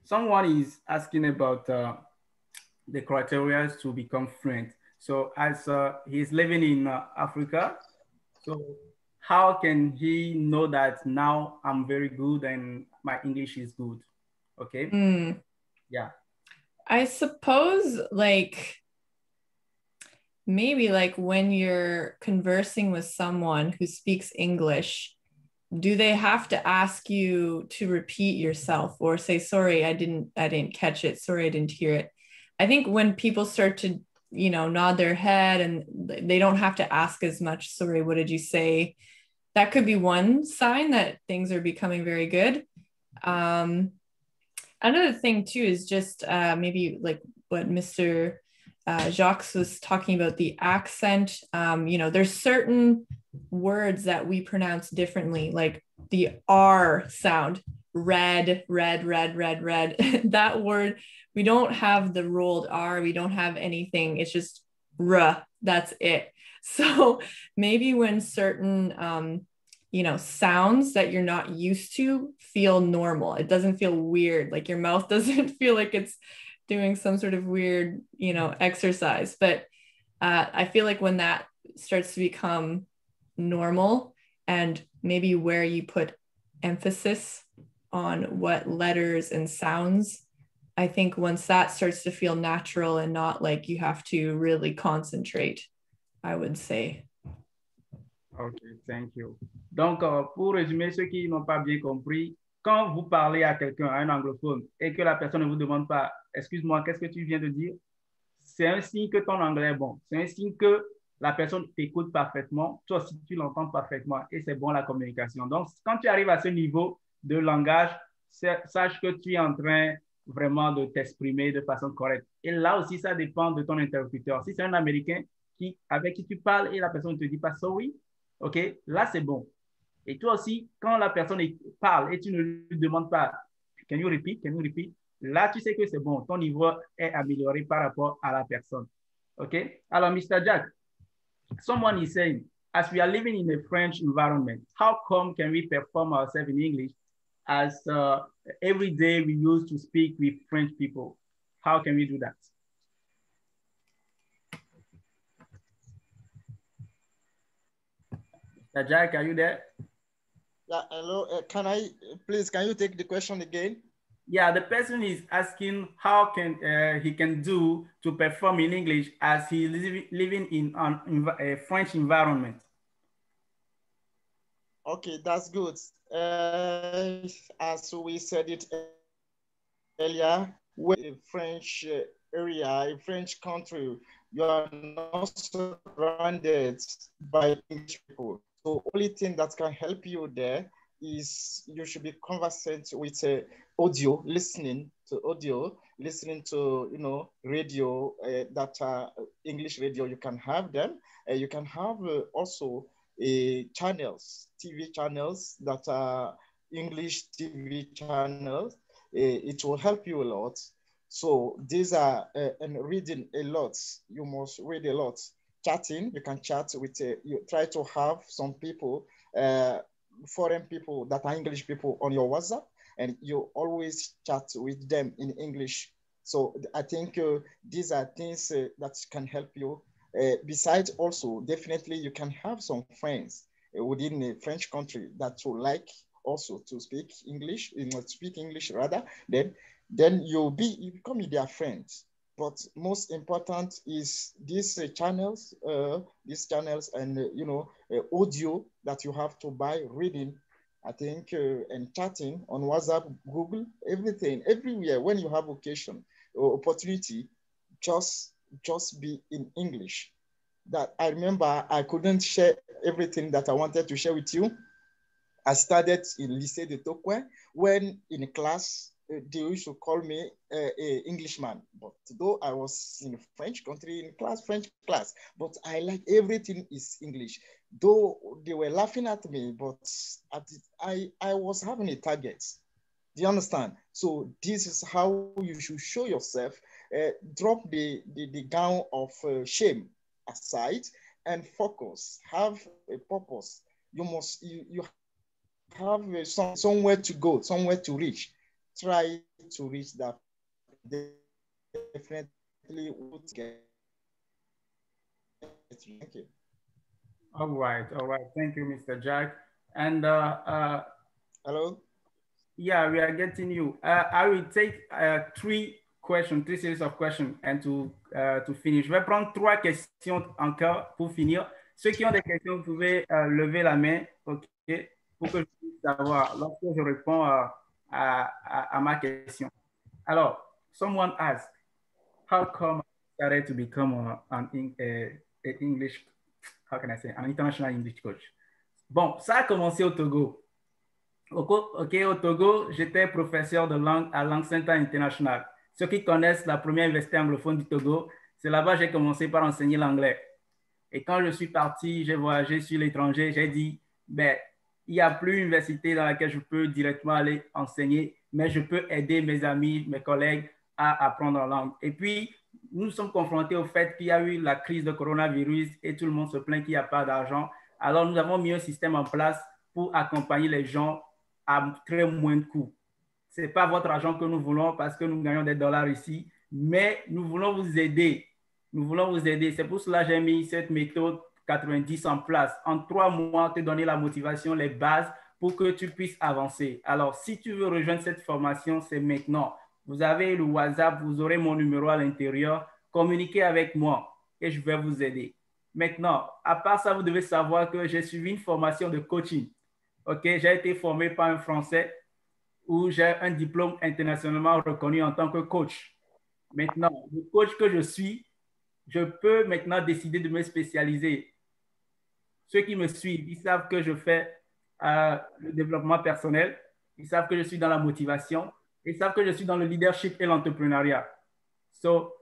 someone is asking about the criteria to become fluent. So, as he's living in Africa, so how can he know that now I'm very good and my English is good? Okay. Yeah. I suppose maybe when you're conversing with someone who speaks English, do they have to ask you to repeat yourself or say, sorry, I didn't catch it. Sorry, I didn't hear it. I think when people start to, nod their head and they don't have to ask as much, sorry, what did you say? That could be one sign that things are becoming very good. Another thing too is just maybe what Mr. Jacques was talking about, the accent. There's certain words that we pronounce differently, like the R sound, red. That word, we don't have the rolled R, we don't have anything, it's just R, that's it. So maybe when certain sounds that you're not used to feel normal, it doesn't feel weird, like your mouth doesn't feel like it's doing some sort of weird exercise. But I feel like when that starts to become normal, and maybe where you put emphasis on what letters and sounds, I think once that starts to feel natural and not like you have to really concentrate, I would say. OK, thank you. Donc, pour résumer, ceux qui n'ont pas bien compris, quand vous parlez à quelqu'un, à un anglophone, et que la personne ne vous demande pas, excuse-moi, qu'est-ce que tu viens de dire? C'est un signe que ton anglais est bon. C'est un signe que la personne t'écoute parfaitement, toi aussi tu l'entends parfaitement, et c'est bon la communication. Donc, quand tu arrives à ce niveau de langage, sache que tu es en train vraiment de t'exprimer de façon correcte. Et là aussi, ça dépend de ton interlocuteur. Si c'est un Américain avec qui tu parles et la personne ne te dit pas sorry, OK, là c'est bon. Et toi aussi, quand la personne parle et tu ne lui demandes pas, can you repeat, là tu sais que c'est bon, ton niveau est amélioré par rapport à la personne. OK? Alors, Mr. Jack, someone is saying, as we are living in a French environment, how come can we perform ourselves in English as every day we used to speak with French people? How can we do that? Mr. Jack, are you there? Yeah, hello. Can you take the question again? Yeah, the person is asking how can he can do to perform in English as he is living in a French environment. Okay, that's good. As we said it earlier, with French area, a French country, you are not surrounded by English people. So only thing that can help you there is you should be conversant with audio, listening to audio, listening to, you know, radio, that English radio, you can have them. You can have also channels, TV channels that are English TV channels. It will help you a lot. So these are, and reading a lot, you must read a lot. Chatting, you can chat with, you try to have some people, foreign people that are English people on your WhatsApp, and you always chat with them in English. So I think these are things that can help you. Besides also, definitely you can have some friends within a French country that will like also to speak English, speak English rather, then you become their friends. But most important is these channels and you know, audio that you have to buy, reading, I think, and chatting on WhatsApp, Google, everything, everywhere. When you have occasion or opportunity, just be in English. That I remember I couldn't share everything that I wanted to share with you. I started in Lycée de Tokwe when in class, they used to call me an Englishman, but though I was in a French country, in class, French class, but I like everything is English. Though they were laughing at me, but I was having a target. Do you understand? So this is how you should show yourself. Drop the gown of shame aside and focus. Have a purpose. You have somewhere to go, somewhere to reach. Try to reach that. Definitely would get. Thank you. All right. Thank you, Mr. Jack. And hello. Yeah, we are getting you. I will take three series of questions, and to finish. Je vais prendre 3 questions encore pour finir. Ceux qui ont des questions, vous pouvez lever la main, ok, pour que je puisse savoir lorsque je réponds à ma question. Alors, someone asked, how come I started to become an English, how can I say, an international English coach? Bon, ça a commencé au Togo. Ok, au Togo, j'étais professeur de langue à Langue Center International. Ceux qui connaissent la première université anglophone du Togo, c'est là-bas que j'ai commencé par enseigner l'anglais. Et quand je suis parti, j'ai voyagé sur l'étranger, j'ai dit, ben, il n'y a plus une université dans laquelle je peux directement aller enseigner, mais je peux aider mes amis, mes collègues à apprendre la langue. Et puis, nous sommes confrontés au fait qu'il y a eu la crise de coronavirus et tout le monde se plaint qu'il n'y a pas d'argent. Alors, nous avons mis un système en place pour accompagner les gens à très moins de coûts. Ce n'est pas votre argent que nous voulons parce que nous gagnons des dollars ici, mais nous voulons vous aider. Nous voulons vous aider. C'est pour cela que j'ai mis cette méthode 90 en place. En 3 mois, te donner la motivation, les bases pour que tu puisses avancer. Alors, si tu veux rejoindre cette formation, c'est maintenant. Vous avez le WhatsApp, vous aurez mon numéro à l'intérieur. Communiquez avec moi et je vais vous aider. Maintenant, à part ça, vous devez savoir que j'ai suivi une formation de coaching. Ok, j'ai été formé par un Français où j'ai un diplôme internationalement reconnu en tant que coach. Maintenant, le coach que je suis, je peux maintenant décider de me spécialiser. Ceux qui me suivent, ils savent que je fais le développement personnel, ils savent que je suis dans la motivation, ils savent que je suis dans le leadership et l'entrepreneuriat. So,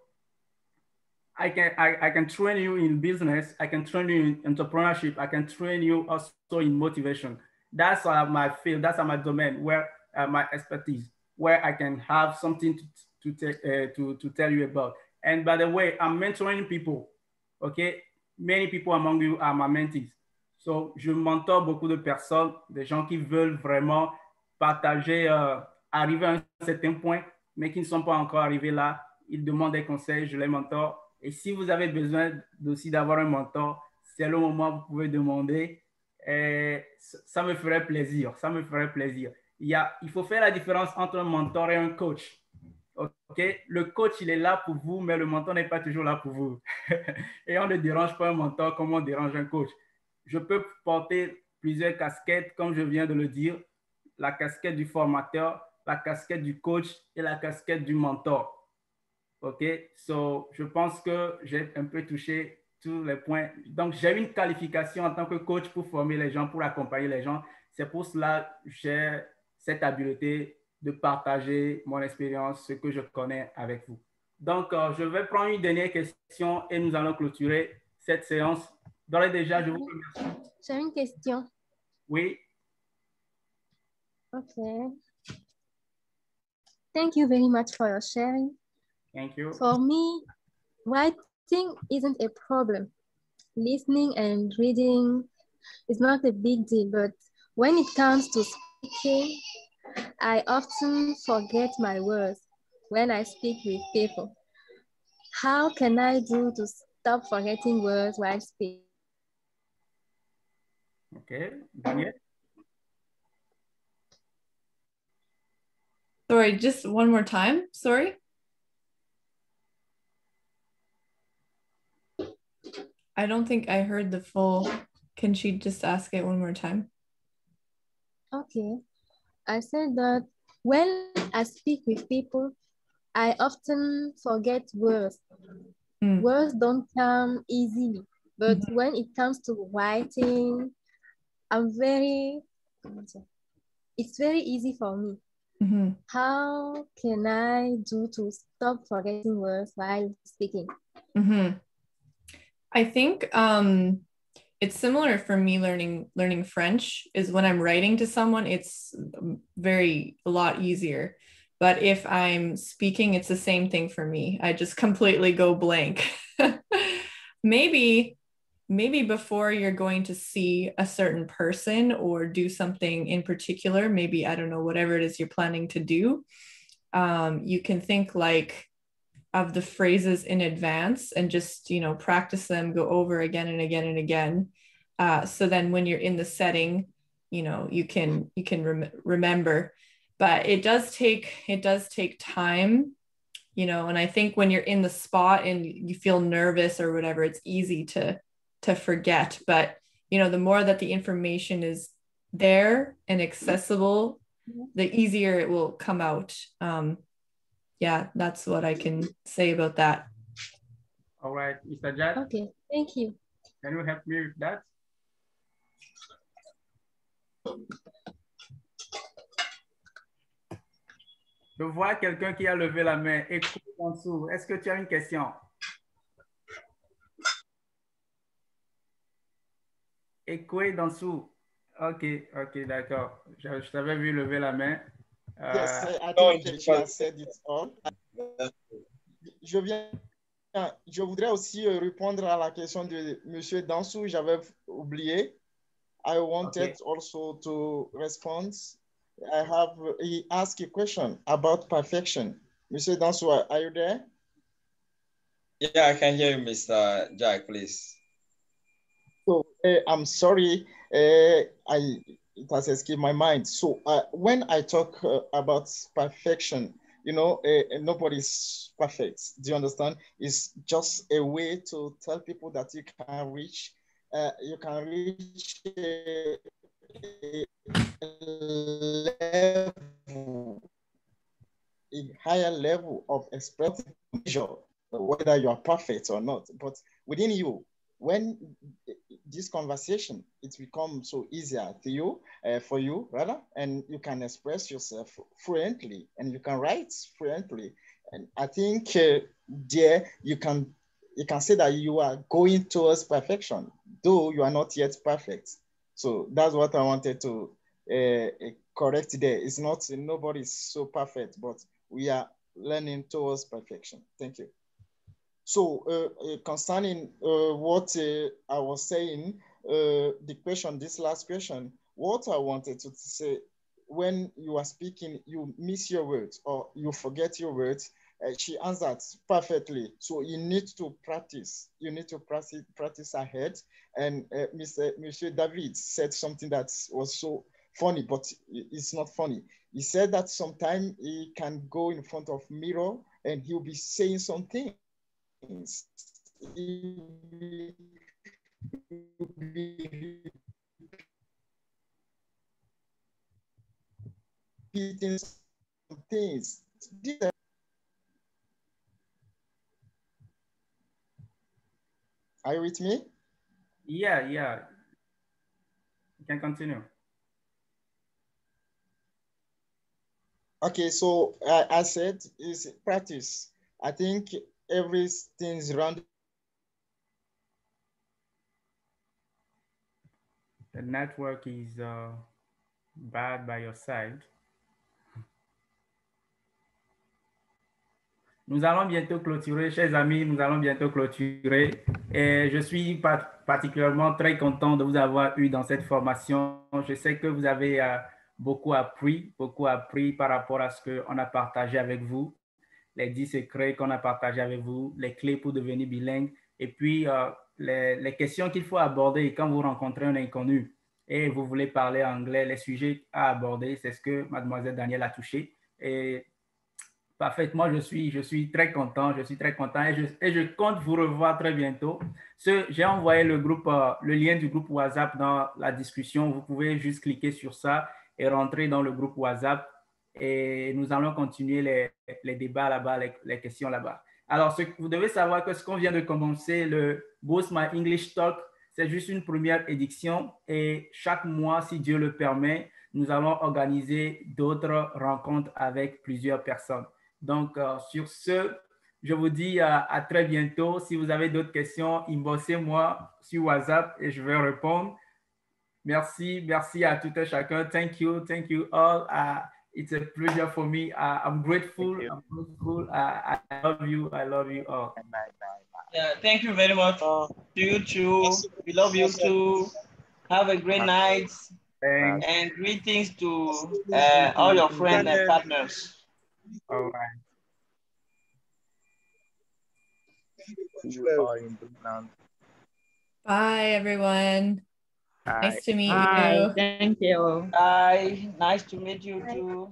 I can train you in business, I can train you in entrepreneurship, I can train you also in motivation. That's my field, that's my domain, where my expertise, where I can have something to tell you about. And by the way, I'm mentoring people, okay? Many people among you are my mentees. So, je mentor beaucoup de personnes, des gens qui veulent vraiment partager, arriver à un certain point, mais qui ne sont pas encore arrivés là. Ils demandent des conseils, je les mentor. Et si vous avez besoin aussi d'avoir un mentor, c'est le moment où vous pouvez demander. Et ça me ferait plaisir, ça me ferait plaisir. Il faut faire la différence entre un mentor et un coach. Okay? Le coach, il est là pour vous, mais le mentor n'est pas toujours là pour vous. Et on ne dérange pas un mentor comme on dérange un coach. Je peux porter plusieurs casquettes, comme je viens de le dire. La casquette du formateur, la casquette du coach et la casquette du mentor. OK, so, je pense que j'ai un peu touché tous les points. Donc, j'ai une qualification en tant que coach pour former les gens, pour accompagner les gens. C'est pour cela que j'ai cette habileté de partager mon expérience, ce que je connais avec vous. Donc, je vais prendre une dernière question et nous allons clôturer cette séance. D'ores et déjà, je vous remercie. J'ai une question. Oui. Okay. Thank you very much for your sharing. Thank you. For me, writing isn't a problem. Listening and reading is not a big deal, but when it comes to speaking, I often forget my words when I speak with people. How can I do to stop forgetting words while speaking? Okay, Daniel. Sorry, just one more time. Sorry. I don't think I heard the full. Can she just ask it one more time? Okay. I said that when I speak with people, I often forget words. Words don't come easily, but when it comes to writing, it's very easy for me. How can I do to stop forgetting words while speaking? I think it's similar for me learning French. Is when I'm writing to someone, it's a lot easier. But if I'm speaking, it's the same thing for me. I just completely go blank. Maybe before you're going to see a certain person or do something in particular, maybe, I don't know, whatever it is you're planning to do, you can think like of the phrases in advance and just, practice them, go over again and again and again. So then when you're in the setting, you can remember. But it does take time, and I think when you're in the spot and you feel nervous or whatever, it's easy to forget. But, the more that the information is there and accessible, the easier it will come out. Yeah, that's what I can say about that. All right, Mr. Jack. Okay, thank you. Can you help me with that? Je vois quelqu'un qui a levé la main. Écoute en dessous. Est-ce que tu as une question? Écoute en dessous. OK, d'accord. Je t'avais vu lever la main. Yes, I think that she has said it all. Je voudrais aussi répondre à la question de Monsieur Dansou. J'avais oublié. I wanted also to respond. He asked a question about perfection. Monsieur Dansou, are you there? Yeah, I can hear you, Mr. Jack, please. So I'm sorry, it has escaped my mind. So when I talk about perfection, nobody's perfect. Do you understand? It's just a way to tell people that you can reach a higher level of expressing whether you are perfect or not. But within you, when this conversation, it becomes so easier to you, for you, rather, and you can express yourself fluently and you can write fluently. And I think there you can say that you are going towards perfection, though you are not yet perfect. So that's what I wanted to correct there. It's not, nobody's so perfect, but we are learning towards perfection. Thank you. So concerning what I was saying, the question, this last question, what I wanted to say, when you are speaking, you miss your words or you forget your words. She answered perfectly. So you need to practice. You need to practice ahead. And Monsieur David said something that was so funny, but it's not funny. He said that sometimes he can go in front of mirror and he'll be saying something. Repeating some things. Are you with me? Yeah. You can continue. Okay, so I said is practice. I think everything's around. The network is bad by your side. Nous allons bientôt clôturer, chers amis, nous allons bientôt clôturer. Et je suis particulièrement très content de vous avoir eu dans cette formation. Je sais que vous avez beaucoup appris par rapport à ce qu'on a partagé avec vous, les 10 secrets qu'on a partagés avec vous, les clés pour devenir bilingue, et puis les questions qu'il faut aborder quand vous rencontrez un inconnu et vous voulez parler anglais, les sujets à aborder, c'est ce que mademoiselle Danielle a touché. Et parfaitement, je suis très content, et je compte vous revoir très bientôt. J'ai envoyé le lien du groupe WhatsApp dans la discussion. Vous pouvez juste cliquer sur ça et rentrer dans le groupe WhatsApp et nous allons continuer les débats là-bas, les questions là-bas. Alors, vous devez savoir que ce qu'on vient de commencer, le Boost My English Talk, c'est juste une première édition et chaque mois, si Dieu le permet, nous allons organiser d'autres rencontres avec plusieurs personnes. Donc, sur ce, je vous dis à très bientôt. Si vous avez d'autres questions, inboxez-moi sur WhatsApp et je vais répondre. Merci à tout et chacun. Thank you all. It's a pleasure for me. I'm grateful. I love you all. Yeah, thank you very much. To you too. We love you too. Have a great night. And greetings to all your friends and partners. All right. You are in England. Bye, everyone. Bye. Nice to meet Hi, you. thank you. Bye. Nice to meet you too.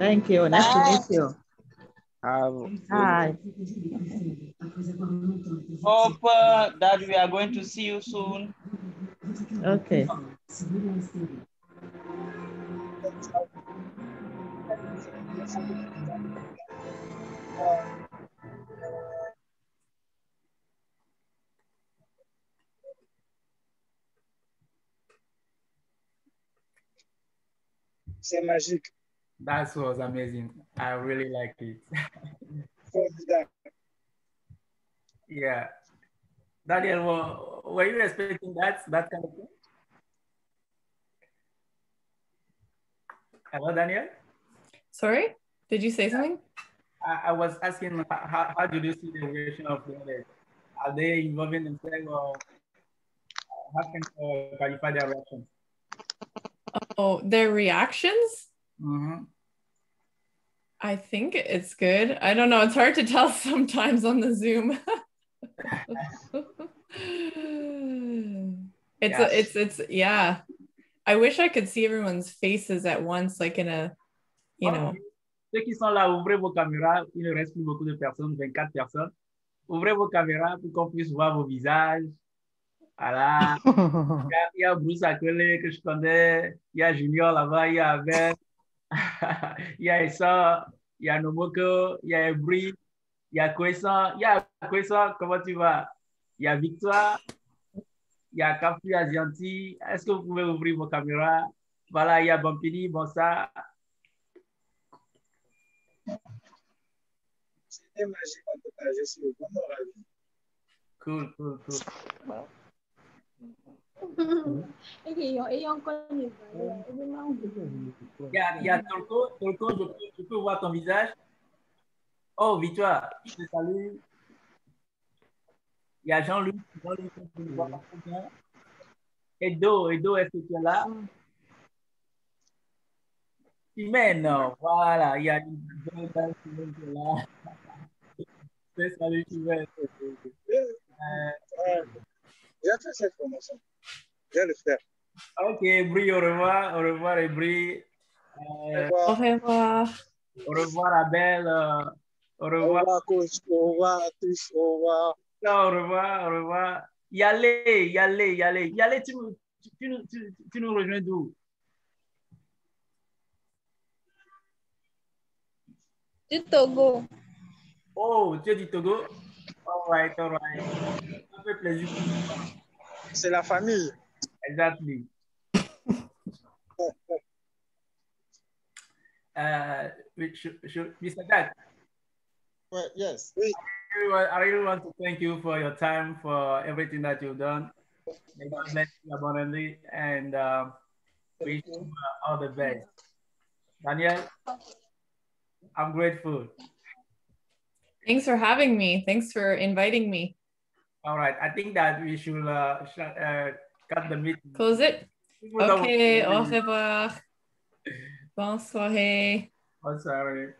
Thank you. Nice to meet you. Hi. Hope that we are going to see you soon. Okay. C'est magique. That was amazing. I really like it. Yeah. Daniel, were you expecting that kind of thing? Hello, Daniel? Sorry, did you say something? I was asking how did you see the reaction of the others? Are they involving themselves or how can you qualify their reactions? Oh, their reactions? Mm-hmm. I think it's good. I don't know. It's hard to tell sometimes on the Zoom. It's yeah. I wish I could see everyone's faces at once, like in a, you know. Ceux qui sont là, ouvrez vos caméras. Il ne reste plus beaucoup de personnes, 24 personnes. Ouvrez vos caméras pour qu'on puisse voir vos visages. Voilà. Il y a Bruce Akele que je connais. Il y a Junior là-bas. Il y a Abel. Il y a Essa. Il y a Nomoko. Il y a Ebri. Il y a Kwesa. Il y a Kwesa. Comment tu vas? Il y a Victoire. Il y a Kafu Azianti. Est-ce que vous pouvez ouvrir vos caméras? Voilà, il y a Bampini, Bonsa. C'était magique en tout cas, je suis vraiment ravi. Cool. Il y a Tolko, je peux voir ton visage. Oh, Victoire, je te salue. Il y a Jean-Luc, je ne vois pas très bien. Edo, est-ce que tu es là? Chimène, voilà, il y a une belle dame qui est là. Salut, Chimène. J'ai fait cette formation. Je vais le faire. Ok, Bri, au revoir, Bri. Au revoir. Au revoir, Abel. Au revoir, coach. Au revoir à tous. Au revoir. Au revoir. Yalé, tu nous rejoins d'où? Du Togo. Oh, tu es du Togo? All right. Ça fait plaisir. C'est la famille. Exactly. Mr. Dad. Well, yes. I really want to thank you for your time, for everything that you've done. May God bless you abundantly, and wish you all the best. Daniel, I'm grateful. Thanks for having me. Thanks for inviting me. All right, I think that we should cut the meeting. Close it? Okay, au revoir. Bonne soirée. Bonne soirée.